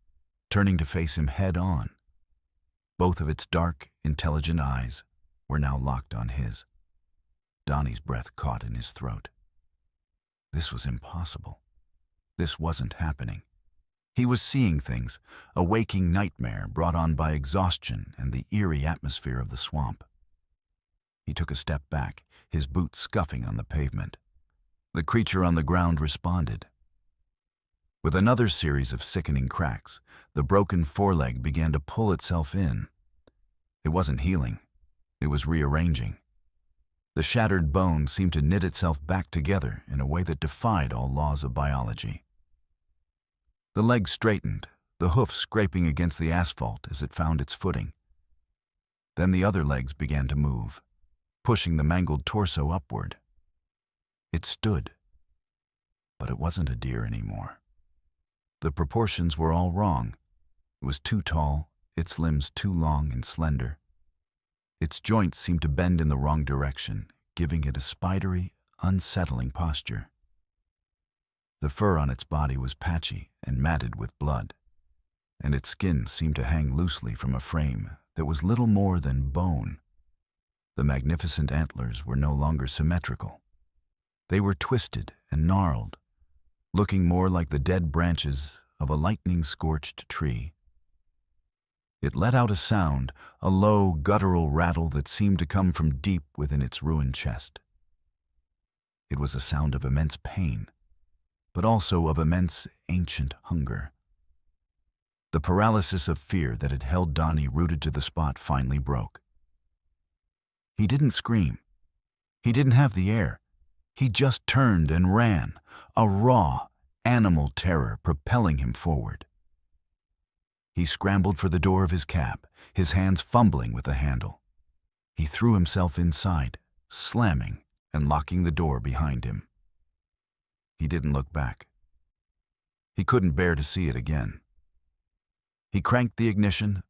turning to face him head-on. Both of its dark, intelligent eyes were now locked on his. Donnie's breath caught in his throat. This was impossible. This wasn't happening. He was seeing things, a waking nightmare brought on by exhaustion and the eerie atmosphere of the swamp. He took a step back, his boots scuffing on the pavement. The creature on the ground responded. With another series of sickening cracks, the broken foreleg began to pull itself in. It wasn't healing, It was rearranging. The shattered bone seemed to knit itself back together in a way that defied all laws of biology. The leg straightened, the hoof scraping against the asphalt as it found its footing. Then the other legs began to move, pushing the mangled torso upward. It stood, but it wasn't a deer anymore. The proportions were all wrong. It was too tall, its limbs too long and slender. Its joints seemed to bend in the wrong direction, giving it a spidery, unsettling posture. The fur on its body was patchy and matted with blood, and its skin seemed to hang loosely from a frame that was little more than bone. The magnificent antlers were no longer symmetrical. They were twisted and gnarled, looking more like the dead branches of a lightning-scorched tree. It let out a sound, a low, guttural rattle that seemed to come from deep within its ruined chest. It was a sound of immense pain, but also of immense, ancient hunger. The paralysis of fear that had held Donnie rooted to the spot finally broke. He didn't scream. He didn't have the air. He just turned and ran, a raw, animal terror propelling him forward. He scrambled for the door of his cab, his hands fumbling with the handle. He threw himself inside, slamming and locking the door behind him. He didn't look back. He couldn't bear to see it again. He cranked the ignition,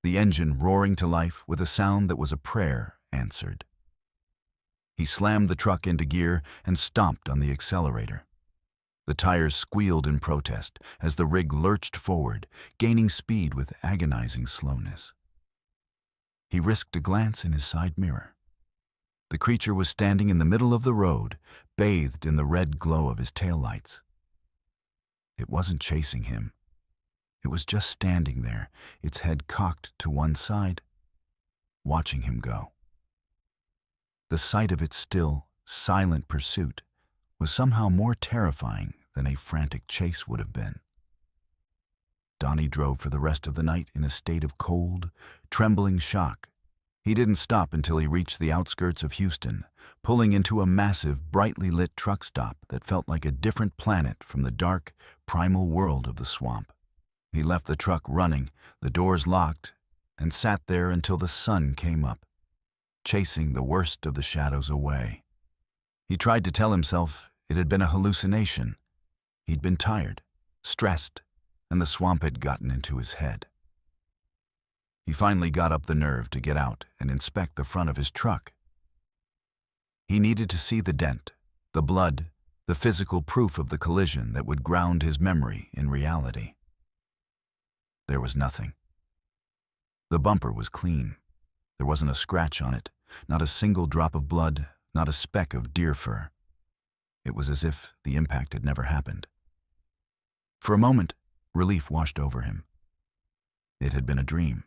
the engine roaring to life with a sound that was a prayer answered. He slammed the truck into gear and stomped on the accelerator. The tires squealed in protest as the rig lurched forward, gaining speed with agonizing slowness. He risked a glance in his side mirror. The creature was standing in the middle of the road, bathed in the red glow of his taillights. It wasn't chasing him. It was just standing there, its head cocked to one side, watching him go. The sight of its still, silent pursuit was somehow more terrifying than a frantic chase would have been. Donnie drove for the rest of the night in a state of cold, trembling shock. He didn't stop until he reached the outskirts of Houston, pulling into a massive, brightly lit truck stop that felt like a different planet from the dark, primal world of the swamp. He left the truck running, the doors locked, and sat there until the sun came up, chasing the worst of the shadows away. He tried to tell himself it had been a hallucination. He'd been tired, stressed, and the swamp had gotten into his head. He finally got up the nerve to get out and inspect the front of his truck. He needed to see the dent, the blood, the physical proof of the collision that would ground his memory in reality. There was nothing. The bumper was clean. There wasn't a scratch on it, not a single drop of blood, not a speck of deer fur. It was as if the impact had never happened. For a moment, relief washed over him. It had been a dream,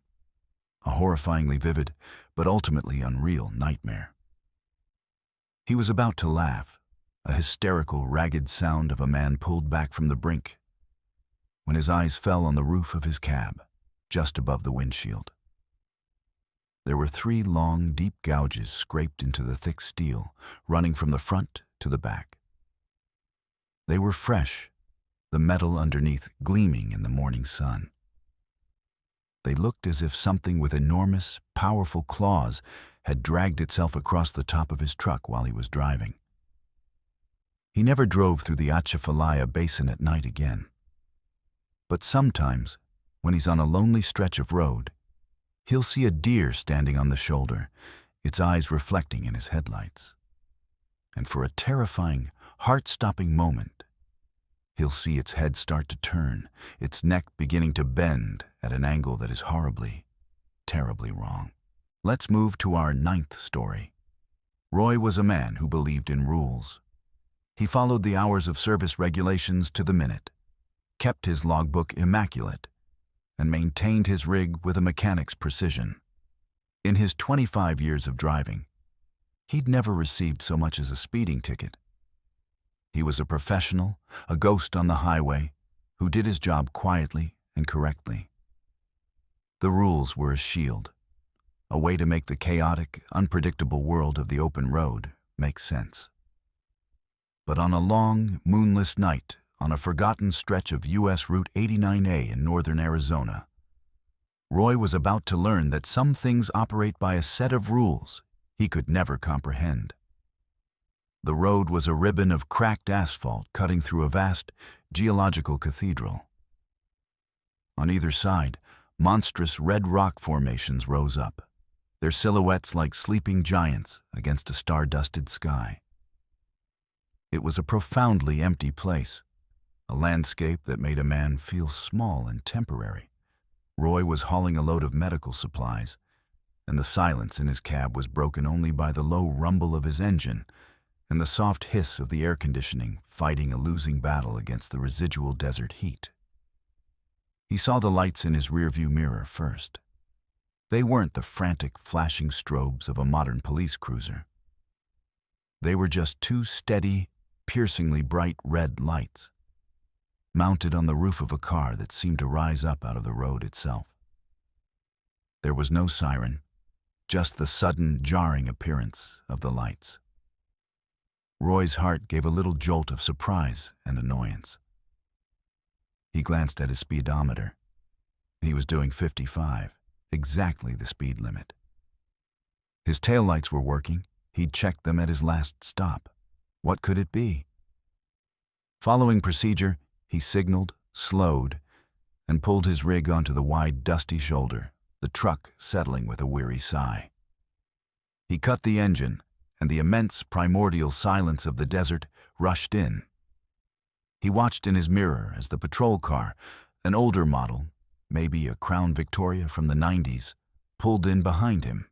a horrifyingly vivid, but ultimately unreal nightmare. He was about to laugh, a hysterical, ragged sound of a man pulled back from the brink, when his eyes fell on the roof of his cab, just above the windshield. There were 3 long, deep gouges scraped into the thick steel, running from the front to the back. They were fresh, the metal underneath gleaming in the morning sun. They looked as if something with enormous, powerful claws had dragged itself across the top of his truck while he was driving. He never drove through the Atchafalaya Basin at night again. But sometimes, when he's on a lonely stretch of road, he'll see a deer standing on the shoulder, its eyes reflecting in his headlights. And for a terrifying, heart-stopping moment, he'll see its head start to turn, its neck beginning to bend at an angle that is horribly, terribly wrong. Let's move to our 9th story. Roy was a man who believed in rules. He followed the hours of service regulations to the minute, kept his logbook immaculate, and maintained his rig with a mechanic's precision. In his 25 years of driving, he'd never received so much as a speeding ticket. He was a professional, a ghost on the highway, who did his job quietly and correctly. The rules were a shield, a way to make the chaotic, unpredictable world of the open road make sense. But on a long, moonless night, on a forgotten stretch of U.S. Route 89A in northern Arizona, Roy was about to learn that some things operate by a set of rules he could never comprehend. The road was a ribbon of cracked asphalt cutting through a vast geological cathedral. On either side, monstrous red rock formations rose up, their silhouettes like sleeping giants against a star-dusted sky. It was a profoundly empty place, a landscape that made a man feel small and temporary. Roy was hauling a load of medical supplies, and the silence in his cab was broken only by the low rumble of his engine and the soft hiss of the air conditioning fighting a losing battle against the residual desert heat. He saw the lights in his rearview mirror first. They weren't the frantic, flashing strobes of a modern police cruiser. They were just two steady, piercingly bright red lights, mounted on the roof of a car that seemed to rise up out of the road itself. There was no siren, just the sudden, jarring appearance of the lights. Roy's heart gave a little jolt of surprise and annoyance. He glanced at his speedometer. He was doing 55, exactly the speed limit. His taillights were working. He'd checked them at his last stop. What could it be? Following procedure, he signaled, slowed, and pulled his rig onto the wide, dusty shoulder, the truck settling with a weary sigh. He cut the engine, and the immense primordial silence of the desert rushed in. He watched in his mirror as the patrol car, an older model, maybe a Crown Victoria from the 90s, pulled in behind him.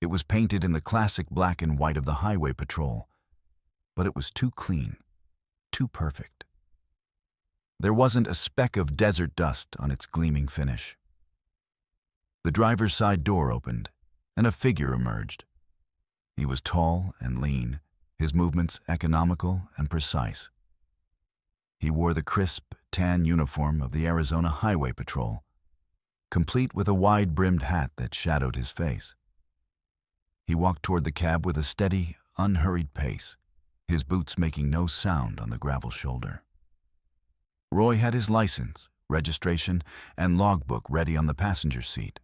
It was painted in the classic black and white of the highway patrol, but it was too clean, too perfect. There wasn't a speck of desert dust on its gleaming finish. The driver's side door opened, and a figure emerged. He was tall and lean, his movements economical and precise. He wore the crisp, tan uniform of the Arizona Highway Patrol, complete with a wide-brimmed hat that shadowed his face. He walked toward the cab with a steady, unhurried pace, his boots making no sound on the gravel shoulder. Roy had his license, registration, and logbook ready on the passenger seat.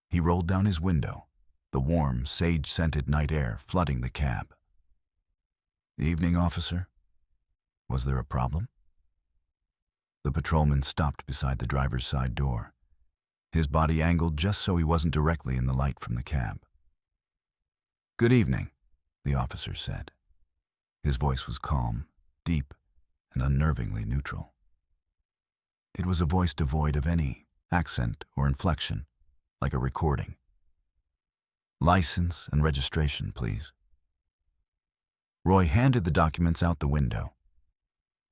He rolled down his window, the warm, sage-scented night air flooding the cab. "Evening, officer. Was there a problem?" The patrolman stopped beside the driver's side door, his body angled just so he wasn't directly in the light from the cab. "Good evening," the officer said. His voice was calm, deep, and unnervingly neutral. It was a voice devoid of any accent or inflection, like a recording. "License and registration, please." Roy handed the documents out the window.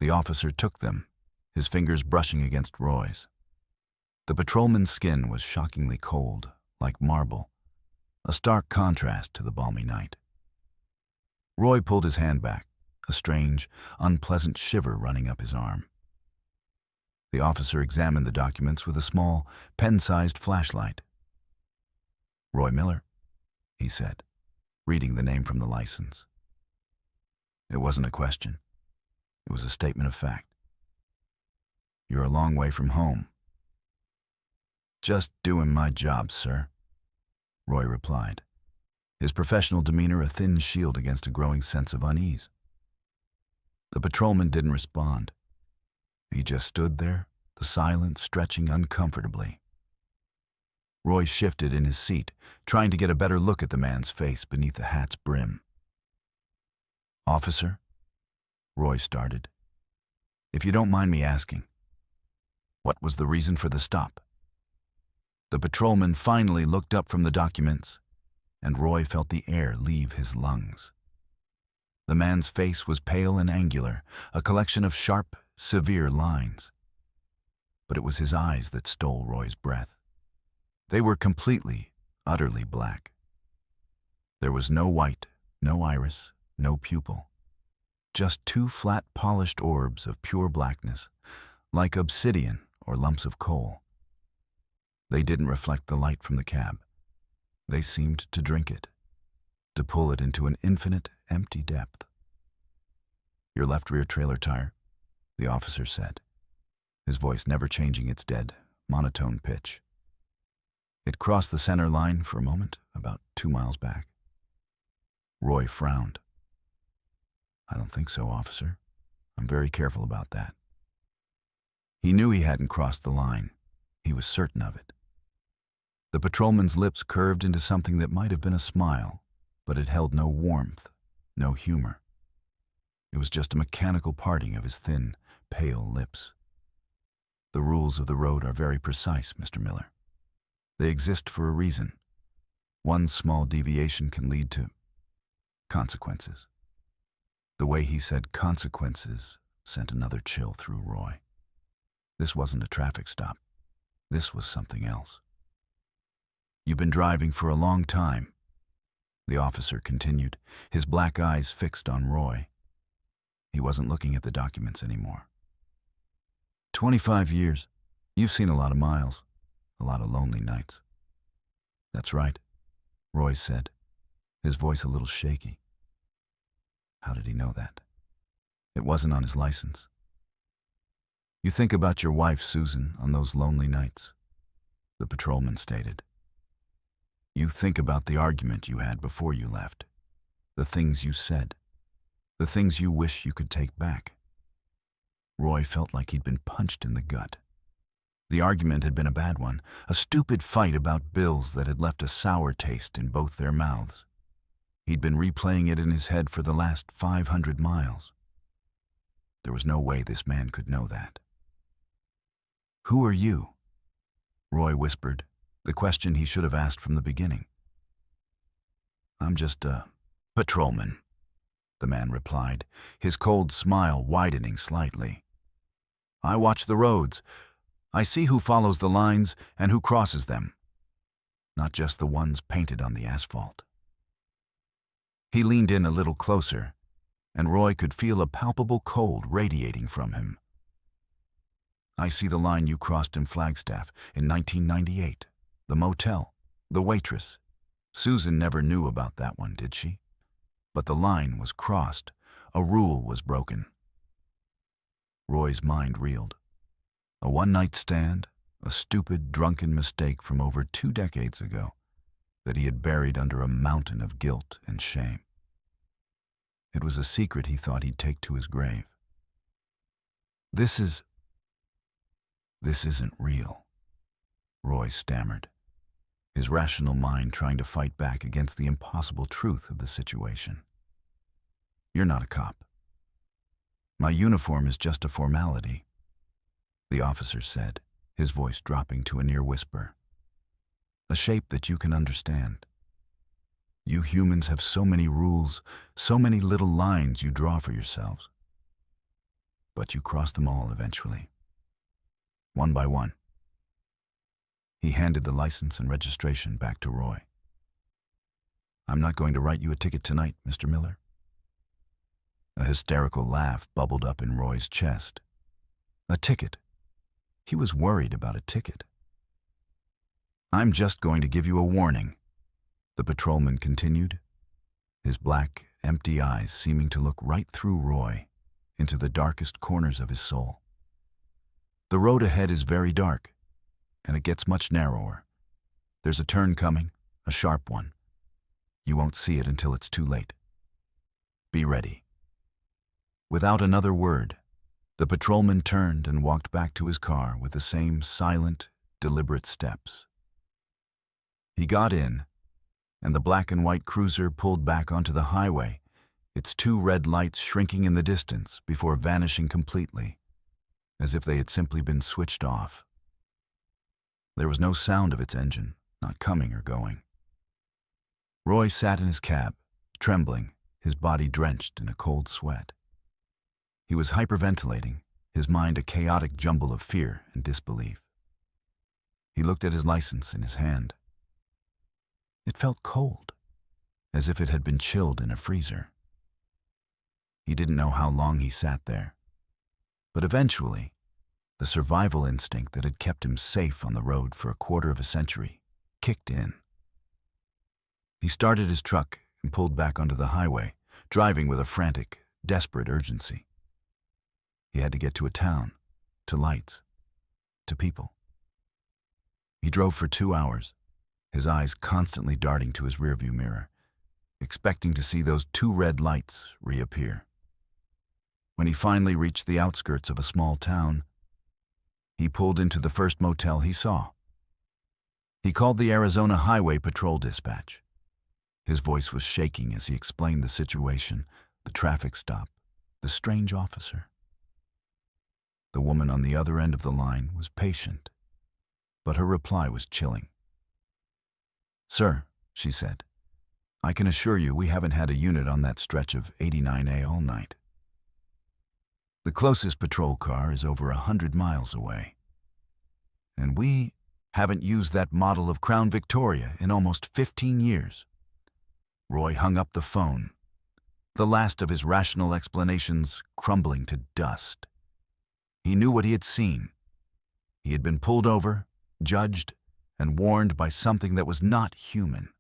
The officer took them, his fingers brushing against Roy's. The patrolman's skin was shockingly cold, like marble, a stark contrast to the balmy night. Roy pulled his hand back, a strange, unpleasant shiver running up his arm. The officer examined the documents with a small, pen-sized flashlight. "Roy Miller," he said, reading the name from the license. It wasn't a question. It was a statement of fact. "You're a long way from home." "Just doing my job, sir," Roy replied, his professional demeanor a thin shield against a growing sense of unease. The patrolman didn't respond. He just stood there, the silence stretching uncomfortably. Roy shifted in his seat, trying to get a better look at the man's face beneath the hat's brim. "Officer," Roy started, "if you don't mind me asking, what was the reason for the stop?" The patrolman finally looked up from the documents, and Roy felt the air leave his lungs. The man's face was pale and angular, a collection of sharp, severe lines. But it was his eyes that stole Roy's breath. They were completely, utterly black. There was no white, no iris, no pupil. Just two flat, polished orbs of pure blackness, like obsidian or lumps of coal. They didn't reflect the light from the cab. They seemed to drink it, to pull it into an infinite, empty depth. "Your left rear trailer tire," the officer said, his voice never changing its dead, monotone pitch. "It crossed the center line for a moment, about 2 miles back." Roy frowned. "I don't think so, officer. I'm very careful about that." He knew he hadn't crossed the line. He was certain of it. The patrolman's lips curved into something that might have been a smile, but it held no warmth, no humor. It was just a mechanical parting of his thin, pale lips. "The rules of the road are very precise, Mr. Miller. They exist for a reason. One small deviation can lead to consequences." The way he said consequences sent another chill through Roy. This wasn't a traffic stop. This was something else. "You've been driving for a long time," the officer continued, his black eyes fixed on Roy. He wasn't looking at the documents anymore. 25 years. You've seen a lot of miles, a lot of lonely nights." "That's right," Roy said, his voice a little shaky. How did he know that? It wasn't on his license. "You think about your wife, Susan, on those lonely nights," the patrolman stated. "You think about the argument you had before you left, the things you said, the things you wish you could take back." Roy felt like he'd been punched in the gut. The argument had been a bad one, a stupid fight about bills that had left a sour taste in both their mouths. He'd been replaying it in his head for the last 500 miles. There was no way this man could know that. "Who are you?" Roy whispered, the question he should have asked from the beginning. "I'm just a patrolman," the man replied, his cold smile widening slightly. "I watch the roads. I see who follows the lines and who crosses them, not just the ones painted on the asphalt." He leaned in a little closer, and Roy could feel a palpable cold radiating from him. "I see the line you crossed in Flagstaff in 1998, the motel, the waitress. Susan never knew about that one, did she? But the line was crossed. A rule was broken." Roy's mind reeled. A one-night stand, a stupid, drunken mistake from over 2 decades ago that he had buried under a mountain of guilt and shame. It was a secret he thought he'd take to his grave. This isn't real," Roy stammered, his rational mind trying to fight back against the impossible truth of the situation. "You're not a cop. My uniform is just a formality," the officer said, his voice dropping to a near whisper. "A shape that you can understand. You humans have so many rules, so many little lines you draw for yourselves. But you cross them all eventually, one by one." He handed the license and registration back to Roy. "I'm not going to write you a ticket tonight, Mr. Miller." A hysterical laugh bubbled up in Roy's chest. A ticket. He was worried about a ticket. "I'm just going to give you a warning," the patrolman continued, his black, empty eyes seeming to look right through Roy, into the darkest corners of his soul. "The road ahead is very dark, and it gets much narrower. There's a turn coming, a sharp one. You won't see it until it's too late. Be ready." Without another word, the patrolman turned and walked back to his car with the same silent, deliberate steps. He got in, and the black and white cruiser pulled back onto the highway, its 2 red lights shrinking in the distance before vanishing completely, as if they had simply been switched off. There was no sound of its engine, not coming or going. Roy sat in his cab, trembling, his body drenched in a cold sweat. He was hyperventilating, his mind a chaotic jumble of fear and disbelief. He looked at his license in his hand. It felt cold, as if it had been chilled in a freezer. He didn't know how long he sat there, but eventually, The survival instinct that had kept him safe on the road for a quarter of a century kicked in. He started his truck and pulled back onto the highway, driving with a frantic, desperate urgency. He had to get to a town, to lights, to people. He drove for 2 hours, his eyes constantly darting to his rearview mirror, expecting to see those 2 red lights reappear. When he finally reached the outskirts of a small town, he pulled into the first motel he saw. He called the Arizona Highway Patrol Dispatch. His voice was shaking as he explained the situation, the traffic stop, the strange officer. The woman on the other end of the line was patient, but her reply was chilling. "Sir," she said, "I can assure you we haven't had a unit on that stretch of 89A all night. The closest patrol car is over 100 miles away. And we haven't used that model of Crown Victoria in almost 15 years. Roy hung up the phone, the last of his rational explanations crumbling to dust. He knew what he had seen. He had been pulled over, judged, and warned by something that was not human.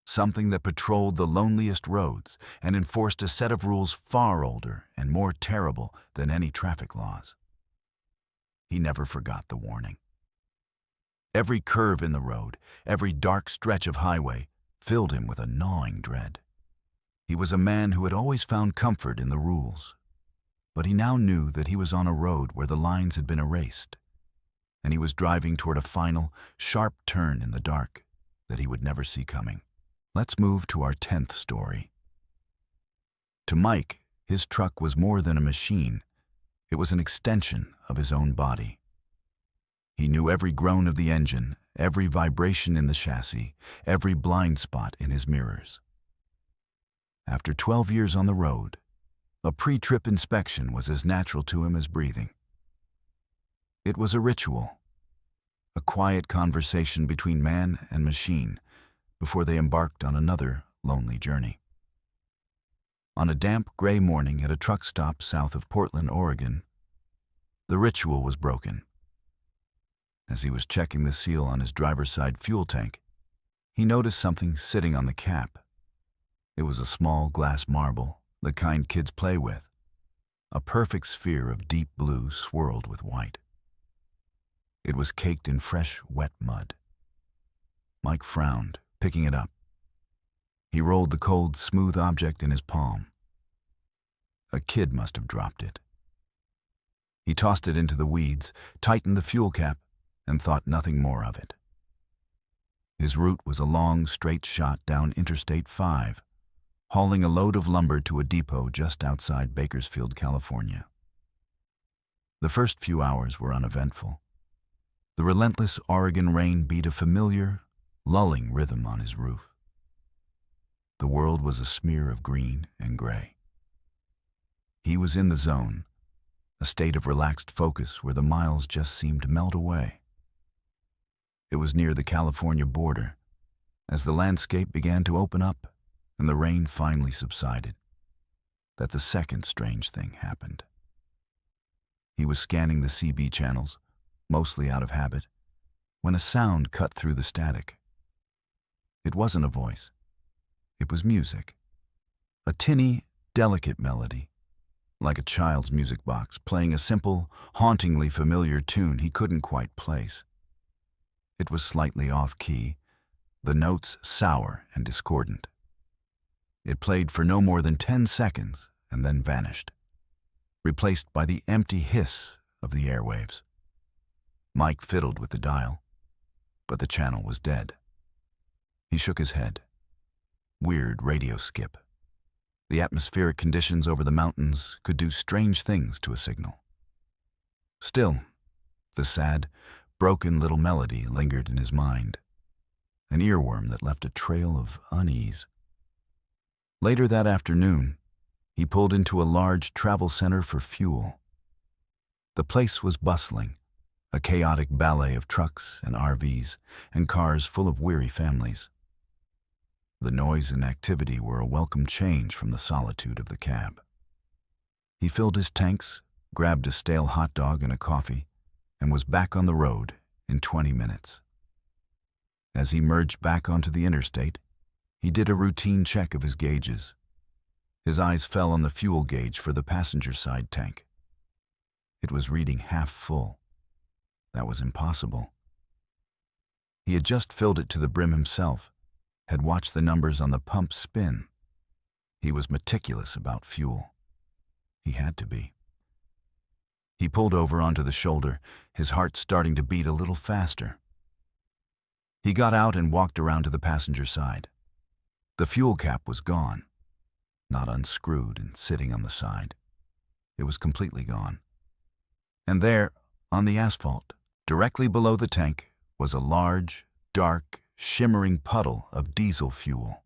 Something that patrolled the loneliest roads and enforced a set of rules far older and more terrible than any traffic laws. He never forgot the warning. Every curve in the road, every dark stretch of highway, filled him with a gnawing dread. He was a man who had always found comfort in the rules, but he now knew that he was on a road where the lines had been erased, and he was driving toward a final, sharp turn in the dark that he would never see coming. Let's move to our 10th story. To Mike, his truck was more than a machine. It was an extension of his own body. He knew every groan of the engine, every vibration in the chassis, every blind spot in his mirrors. After 12 years on the road, a pre-trip inspection was as natural to him as breathing. It was a ritual, a quiet conversation between man and machine before they embarked on another lonely journey. On a damp, gray morning at a truck stop south of Portland, Oregon, the ritual was broken. As he was checking the seal on his driver's side fuel tank, he noticed something sitting on the cap. It was a small glass marble, the kind kids play with, a perfect sphere of deep blue swirled with white. It was caked in fresh, wet mud. Mike frowned, picking it up. He rolled the cold, smooth object in his palm. A kid must have dropped it. He tossed it into the weeds, tightened the fuel cap, and thought nothing more of it. His route was a long, straight shot down Interstate 5, hauling a load of lumber to a depot just outside Bakersfield, California. The first few hours were uneventful. The relentless Oregon rain beat a familiar, lulling rhythm on his roof. The world was a smear of green and gray. He was in the zone, a state of relaxed focus where the miles just seemed to melt away. It was near the California border, as the landscape began to open up and the rain finally subsided, that the second strange thing happened. He was scanning the CB channels, mostly out of habit, when a sound cut through the static. It wasn't a voice. It was music. A tinny, delicate melody, like a child's music box, playing a simple, hauntingly familiar tune he couldn't quite place. It was slightly off-key, the notes sour and discordant. It played for no more than 10 seconds and then vanished, replaced by the empty hiss of the airwaves. Mike fiddled with the dial, but the channel was dead. He shook his head. Weird radio skip. The atmospheric conditions over the mountains could do strange things to a signal. Still, the sad, broken little melody lingered in his mind, an earworm that left a trail of unease. Later that afternoon, he pulled into a large travel center for fuel. The place was bustling, a chaotic ballet of trucks and RVs and cars full of weary families. The noise and activity were a welcome change from the solitude of the cab. He filled his tanks, grabbed a stale hot dog and a coffee, and was back on the road in 20 minutes. As he merged back onto the interstate, he did a routine check of his gauges. His eyes fell on the fuel gauge for the passenger side tank. It was reading half full. That was impossible. He had just filled it to the brim himself, had watched the numbers on the pump spin. He was meticulous about fuel. He had to be. He pulled over onto the shoulder, his heart starting to beat a little faster. He got out and walked around to the passenger side. The fuel cap was gone, not unscrewed and sitting on the side. It was completely gone. And there, on the asphalt, directly below the tank, was a large, dark, shimmering puddle of diesel fuel.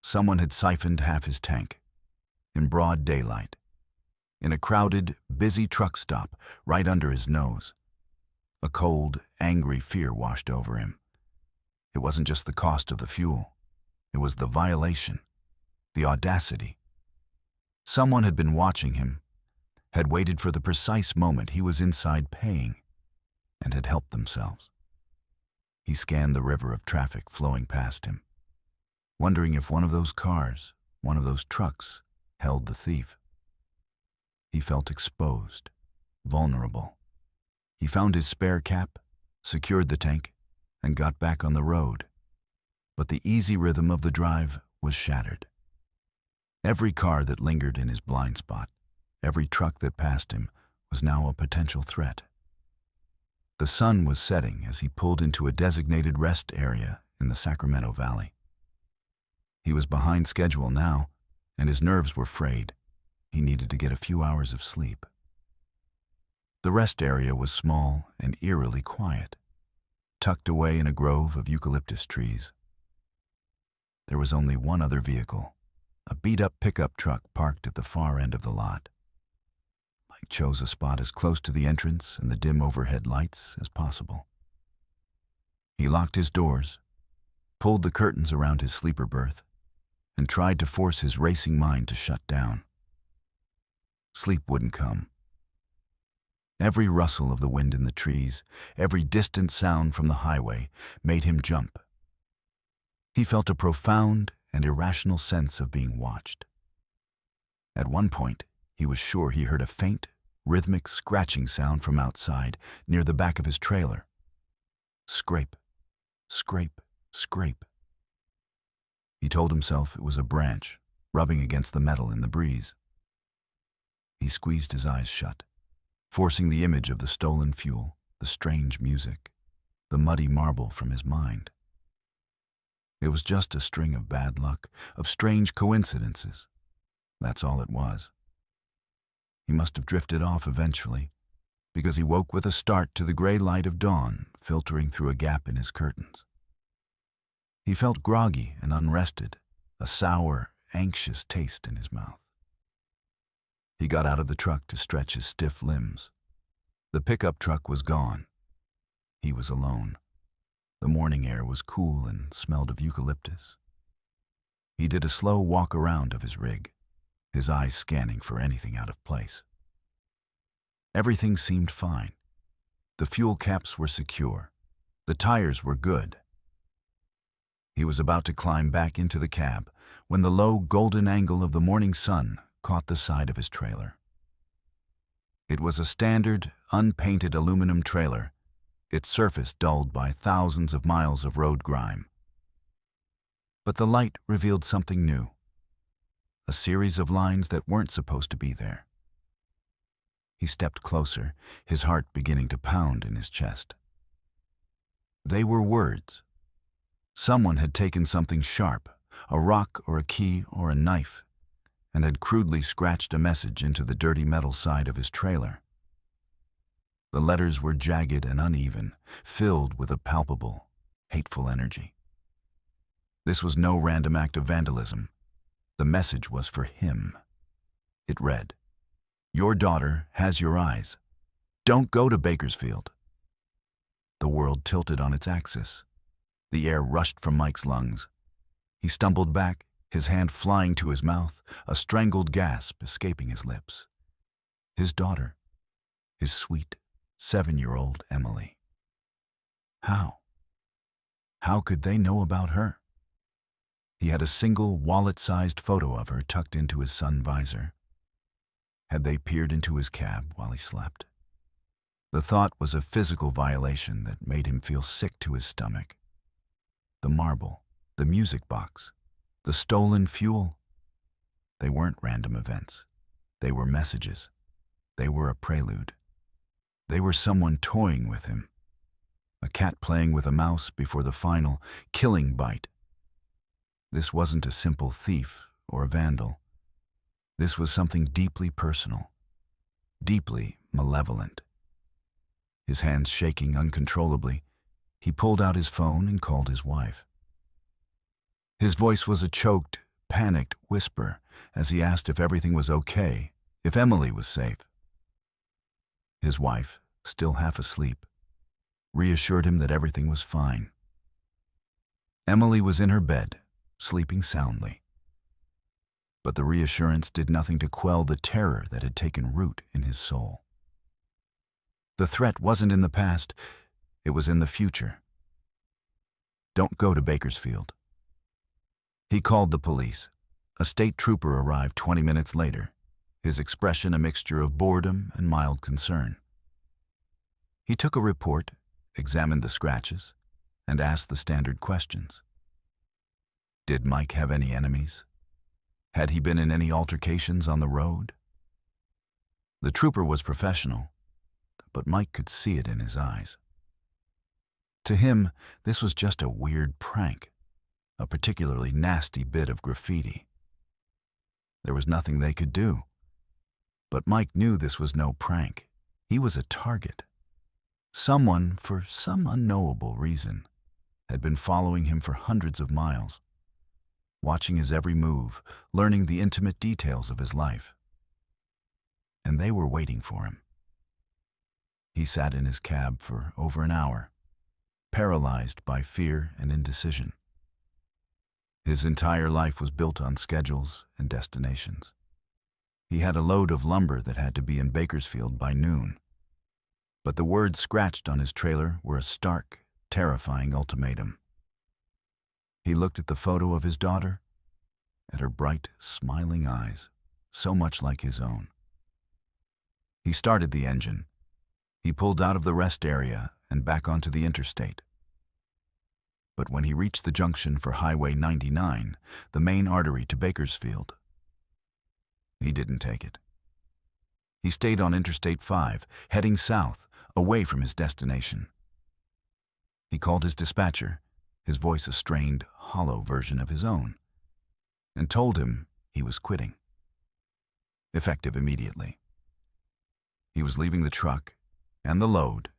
Someone had siphoned half his tank, in broad daylight, in a crowded, busy truck stop right under his nose. A cold, angry fear washed over him. It wasn't just the cost of the fuel. It was the violation, the audacity. Someone had been watching him, had waited for the precise moment he was inside paying, and had helped themselves. He scanned the river of traffic flowing past him, wondering if one of those cars, one of those trucks, held the thief. He felt exposed, vulnerable. He found his spare cap, secured the tank, and got back on the road. But the easy rhythm of the drive was shattered. Every car that lingered in his blind spot, every truck that passed him, was now a potential threat. The sun was setting as he pulled into a designated rest area in the Sacramento Valley. He was behind schedule now, and his nerves were frayed. He needed to get a few hours of sleep. The rest area was small and eerily quiet, tucked away in a grove of eucalyptus trees. There was only one other vehicle, a beat-up pickup truck parked at the far end of the lot. Mike chose a spot as close to the entrance and the dim overhead lights as possible. He locked his doors, pulled the curtains around his sleeper berth, and tried to force his racing mind to shut down. Sleep wouldn't come. Every rustle of the wind in the trees, every distant sound from the highway made him jump. He felt a profound and irrational sense of being watched. At one point, he was sure he heard a faint, rhythmic scratching sound from outside near the back of his trailer. Scrape, scrape, scrape. He told himself it was a branch rubbing against the metal in the breeze. He squeezed his eyes shut, forcing the image of the stolen fuel, the strange music, the muddy marble from his mind. It was just a string of bad luck, of strange coincidences. That's all it was. He must have drifted off eventually, because he woke with a start to the gray light of dawn filtering through a gap in his curtains. He felt groggy and unrested, a sour, anxious taste in his mouth. He got out of the truck to stretch his stiff limbs. The pickup truck was gone. He was alone. The morning air was cool and smelled of eucalyptus. He did a slow walk around of his rig, his eyes scanning for anything out of place. Everything seemed fine. The fuel caps were secure. The tires were good. He was about to climb back into the cab when the low golden angle of the morning sun caught the side of his trailer. It was a standard, unpainted aluminum trailer, its surface dulled by thousands of miles of road grime. But the light revealed something new, a series of lines that weren't supposed to be there. He stepped closer, his heart beginning to pound in his chest. They were words. Someone had taken something sharp, a rock or a key or a knife, and had crudely scratched a message into the dirty metal side of his trailer. The letters were jagged and uneven, filled with a palpable, hateful energy. This was no random act of vandalism. The message was for him. It read, "Your daughter has your eyes. Don't go to Bakersfield." The world tilted on its axis. The air rushed from Mike's lungs. He stumbled back, his hand flying to his mouth, a strangled gasp escaping his lips. His daughter, his sweet, 7-year-old Emily. How? How could they know about her? He had a single wallet-sized photo of her tucked into his sun visor. Had they peered into his cab while he slept? The thought was a physical violation that made him feel sick to his stomach. The marble, the music box, the stolen fuel. They weren't random events. They were messages. They were a prelude. They were someone toying with him. A cat playing with a mouse before the final, killing bite. This wasn't a simple thief or a vandal. This was something deeply personal, deeply malevolent. His hands shaking uncontrollably, he pulled out his phone and called his wife. His voice was a choked, panicked whisper as he asked if everything was okay, if Emily was safe. His wife, still half asleep, reassured him that everything was fine. Emily was in her bed, sleeping soundly. But the reassurance did nothing to quell the terror that had taken root in his soul. The threat wasn't in the past, it was in the future. Don't go to Bakersfield. He called the police. A state trooper arrived 20 minutes later, his expression a mixture of boredom and mild concern. He took a report, examined the scratches, and asked the standard questions. Did Mike have any enemies? Had he been in any altercations on the road? The trooper was professional, but Mike could see it in his eyes. To him, this was just a weird prank, a particularly nasty bit of graffiti. There was nothing they could do. But Mike knew this was no prank. He was a target. Someone, for some unknowable reason, had been following him for hundreds of miles, watching his every move, learning the intimate details of his life. And they were waiting for him. He sat in his cab for over an hour, paralyzed by fear and indecision. His entire life was built on schedules and destinations. He had a load of lumber that had to be in Bakersfield by noon. But the words scratched on his trailer were a stark, terrifying ultimatum. He looked at the photo of his daughter, at her bright, smiling eyes, so much like his own. He started the engine. He pulled out of the rest area and back onto the interstate. But when he reached the junction for Highway 99, the main artery to Bakersfield, he didn't take it. He stayed on Interstate 5, heading south, away from his destination. He called his dispatcher, his voice a strained, hollow version of his own, and told him he was quitting. Effective immediately. He was leaving the truck and the load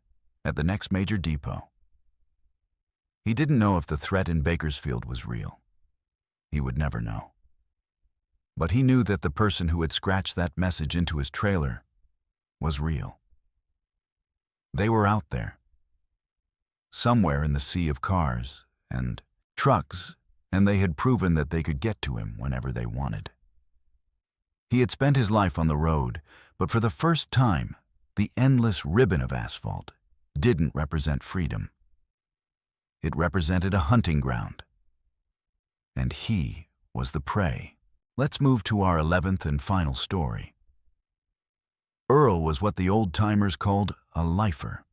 at the next major depot. He didn't know if the threat in Bakersfield was real. He would never know. But he knew that the person who had scratched that message into his trailer was real. They were out there, somewhere in the sea of cars and trucks, and they had proven that they could get to him whenever they wanted. He had spent his life on the road, but for the first time, the endless ribbon of asphalt didn't represent freedom. It represented a hunting ground. And he was the prey. Let's move to our 11th and final story. Earl was what the old-timers called a lifer.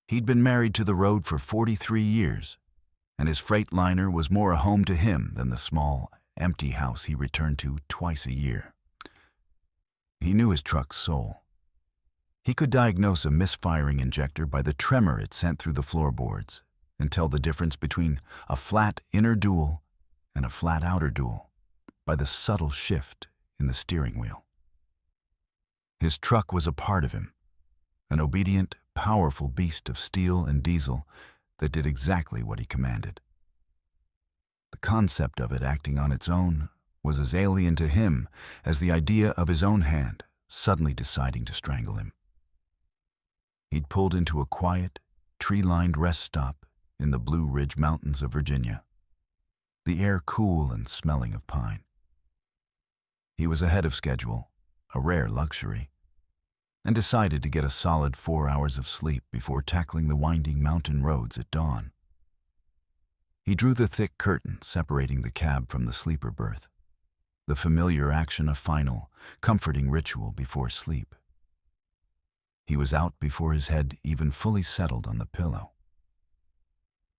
He'd been married to the road for 43 years, and his Freightliner was more a home to him than the small, empty house he returned to twice a year. He knew his truck's soul. He could diagnose a misfiring injector by the tremor it sent through the floorboards and tell the difference between a flat inner dual and a flat outer dual by the subtle shift in the steering wheel. His truck was a part of him, an obedient, powerful beast of steel and diesel that did exactly what he commanded. The concept of it acting on its own was as alien to him as the idea of his own hand suddenly deciding to strangle him. He'd pulled into a quiet, tree-lined rest stop in the Blue Ridge Mountains of Virginia, the air cool and smelling of pine. He was ahead of schedule, a rare luxury. and decided to get a solid 4 hours of sleep before tackling the winding mountain roads at dawn. He drew the thick curtain separating the cab from the sleeper berth, the familiar action of final, comforting ritual before sleep. He was out before his head even fully settled on the pillow.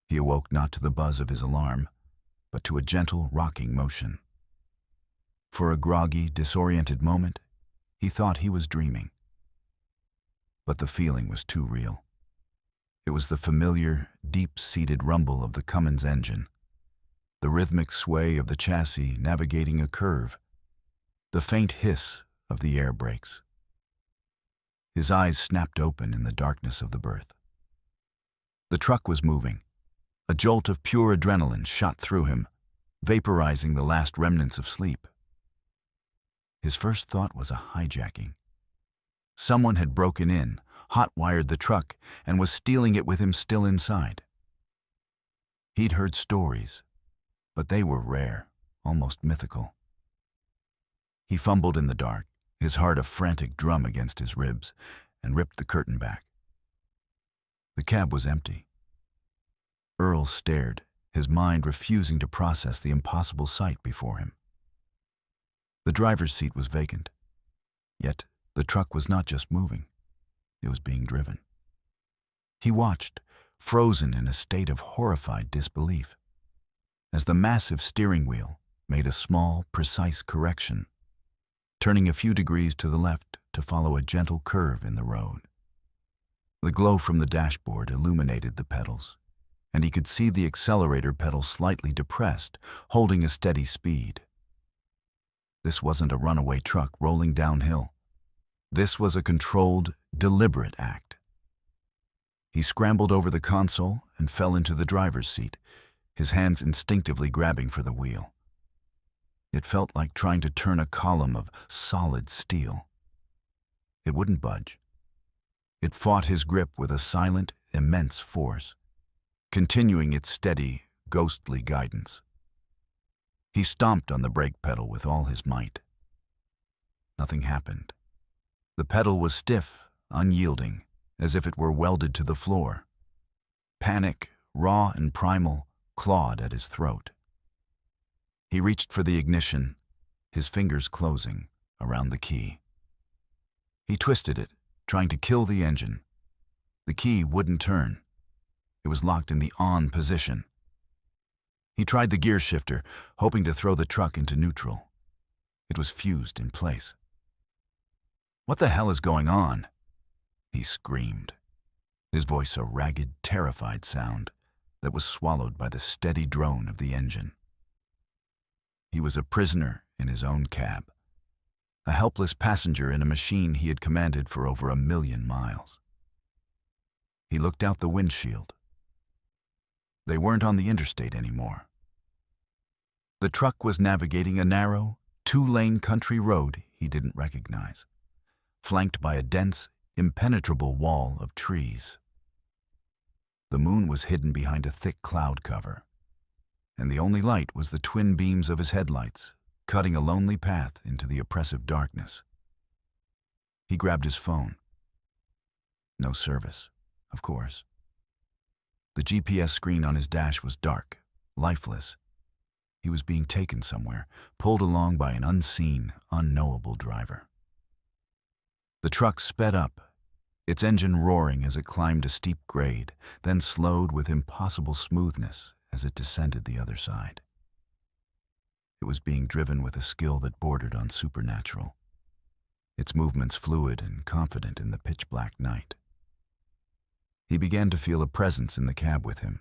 He awoke not to the buzz of his alarm, but to a gentle, rocking motion. For a groggy, disoriented moment, he thought he was dreaming. But the feeling was too real. It was the familiar, deep-seated rumble of the Cummins engine, the rhythmic sway of the chassis navigating a curve, the faint hiss of the air brakes. His eyes snapped open in the darkness of the berth. The truck was moving. A jolt of pure adrenaline shot through him, vaporizing the last remnants of sleep. His first thought was a hijacking. Someone had broken in, hot-wired the truck, and was stealing it with him still inside. He'd heard stories, but they were rare, almost mythical. He fumbled in the dark, his heart a frantic drum against his ribs, and ripped the curtain back. The cab was empty. Earl stared, his mind refusing to process the impossible sight before him. The driver's seat was vacant, yet the truck was not just moving, it was being driven. He watched, frozen in a state of horrified disbelief, as the massive steering wheel made a small, precise correction, turning a few degrees to the left to follow a gentle curve in the road. The glow from the dashboard illuminated the pedals, and he could see the accelerator pedal slightly depressed, holding a steady speed. This wasn't a runaway truck rolling downhill. This was a controlled, deliberate act. He scrambled over the console and fell into the driver's seat, his hands instinctively grabbing for the wheel. It felt like trying to turn a column of solid steel. It wouldn't budge. It fought his grip with a silent, immense force, continuing its steady, ghostly guidance. He stomped on the brake pedal with all his might. Nothing happened. The pedal was stiff, unyielding, as if it were welded to the floor. Panic, raw and primal, clawed at his throat. He reached for the ignition, his fingers closing around the key. He twisted it, trying to kill the engine. The key wouldn't turn. It was locked in the on position. He tried the gear shifter, hoping to throw the truck into neutral. It was fused in place. "What the hell is going on?" he screamed, his voice a ragged, terrified sound that was swallowed by the steady drone of the engine. He was a prisoner in his own cab, a helpless passenger in a machine he had commanded for over 1,000,000 miles. He looked out the windshield. They weren't on the interstate anymore. The truck was navigating a narrow, 2-lane country road he didn't recognize, flanked by a dense, impenetrable wall of trees. The moon was hidden behind a thick cloud cover, and the only light was the twin beams of his headlights, cutting a lonely path into the oppressive darkness. He grabbed his phone. No service, of course. The GPS screen on his dash was dark, lifeless. He was being taken somewhere, pulled along by an unseen, unknowable driver. The truck sped up, its engine roaring as it climbed a steep grade, then slowed with impossible smoothness as it descended the other side. It was being driven with a skill that bordered on supernatural, its movements fluid and confident in the pitch-black night. He began to feel a presence in the cab with him.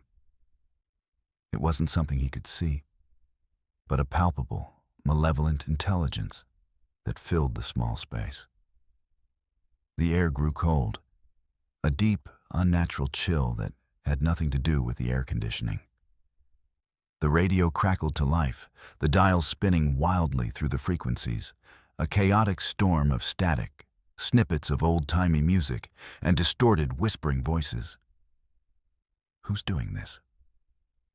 It wasn't something he could see, but a palpable, malevolent intelligence that filled the small space. The air grew cold, a deep, unnatural chill that had nothing to do with the air conditioning. The radio crackled to life, the dials spinning wildly through the frequencies, a chaotic storm of static, snippets of old-timey music, and distorted, whispering voices. "Who's doing this?"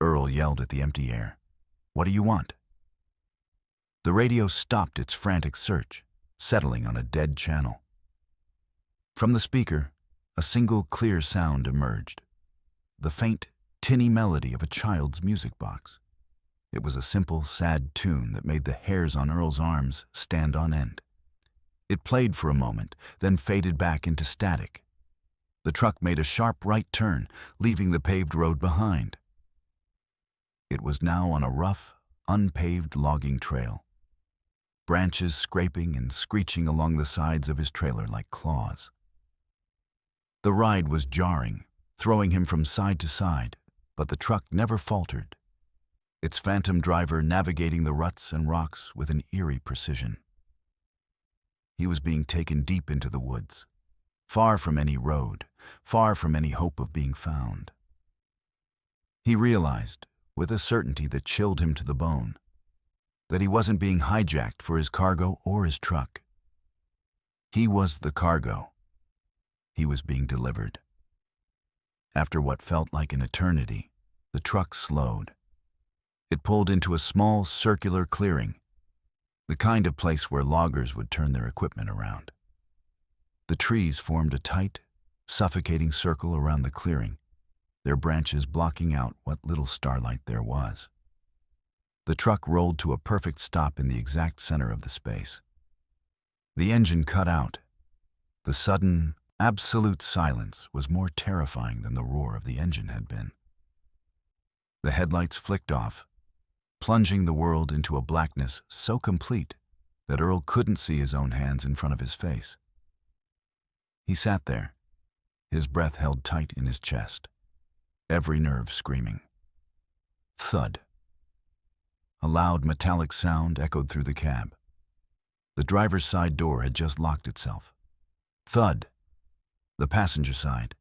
Earl yelled at the empty air. "What do you want?" The radio stopped its frantic search, settling on a dead channel. From the speaker, a single clear sound emerged, the faint, tinny melody of a child's music box. It was a simple, sad tune that made the hairs on Earl's arms stand on end. It played for a moment, then faded back into static. The truck made a sharp right turn, leaving the paved road behind. It was now on a rough, unpaved logging trail, branches scraping and screeching along the sides of his trailer like claws. The ride was jarring, throwing him from side to side, but the truck never faltered, its phantom driver navigating the ruts and rocks with an eerie precision. He was being taken deep into the woods, far from any road, far from any hope of being found. He realized, with a certainty that chilled him to the bone, that he wasn't being hijacked for his cargo or his truck. He was the cargo. He was being delivered. After what felt like an eternity, the truck slowed. It pulled into a small circular clearing, the kind of place where loggers would turn their equipment around. The trees formed a tight, suffocating circle around the clearing, their branches blocking out what little starlight there was. The truck rolled to a perfect stop in the exact center of the space. The engine cut out. The sudden, absolute silence was more terrifying than the roar of the engine had been. The headlights flicked off, plunging the world into a blackness so complete that Earl couldn't see his own hands in front of his face. He sat there, his breath held tight in his chest, every nerve screaming. Thud. A loud metallic sound echoed through the cab. The driver's side door had just locked itself. Thud. The passenger side.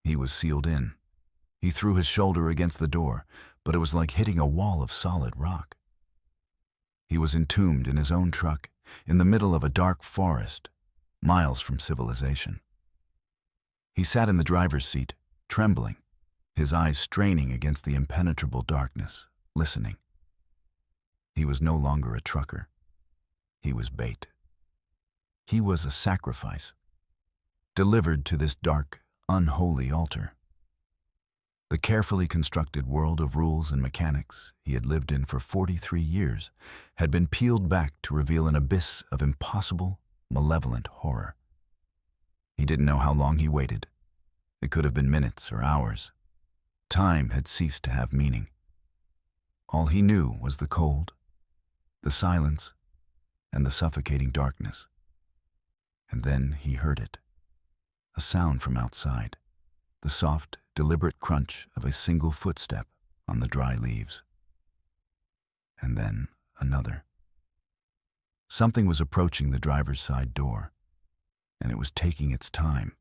He was sealed in. He threw his shoulder against the door, but it was like hitting a wall of solid rock. He was entombed in his own truck, in the middle of a dark forest, miles from civilization. He sat in the driver's seat, trembling, his eyes straining against the impenetrable darkness, listening. He was no longer a trucker. He was bait. He was a sacrifice, delivered to this dark, unholy altar. The carefully constructed world of rules and mechanics he had lived in for 43 years had been peeled back to reveal an abyss of impossible, malevolent horror. He didn't know how long he waited. It could have been minutes or hours. Time had ceased to have meaning. All he knew was the cold, the silence, and the suffocating darkness. And then he heard it. A sound from outside, the soft, deliberate crunch of a single footstep on the dry leaves. And then another. Something was approaching the driver's side door, and it was taking its time,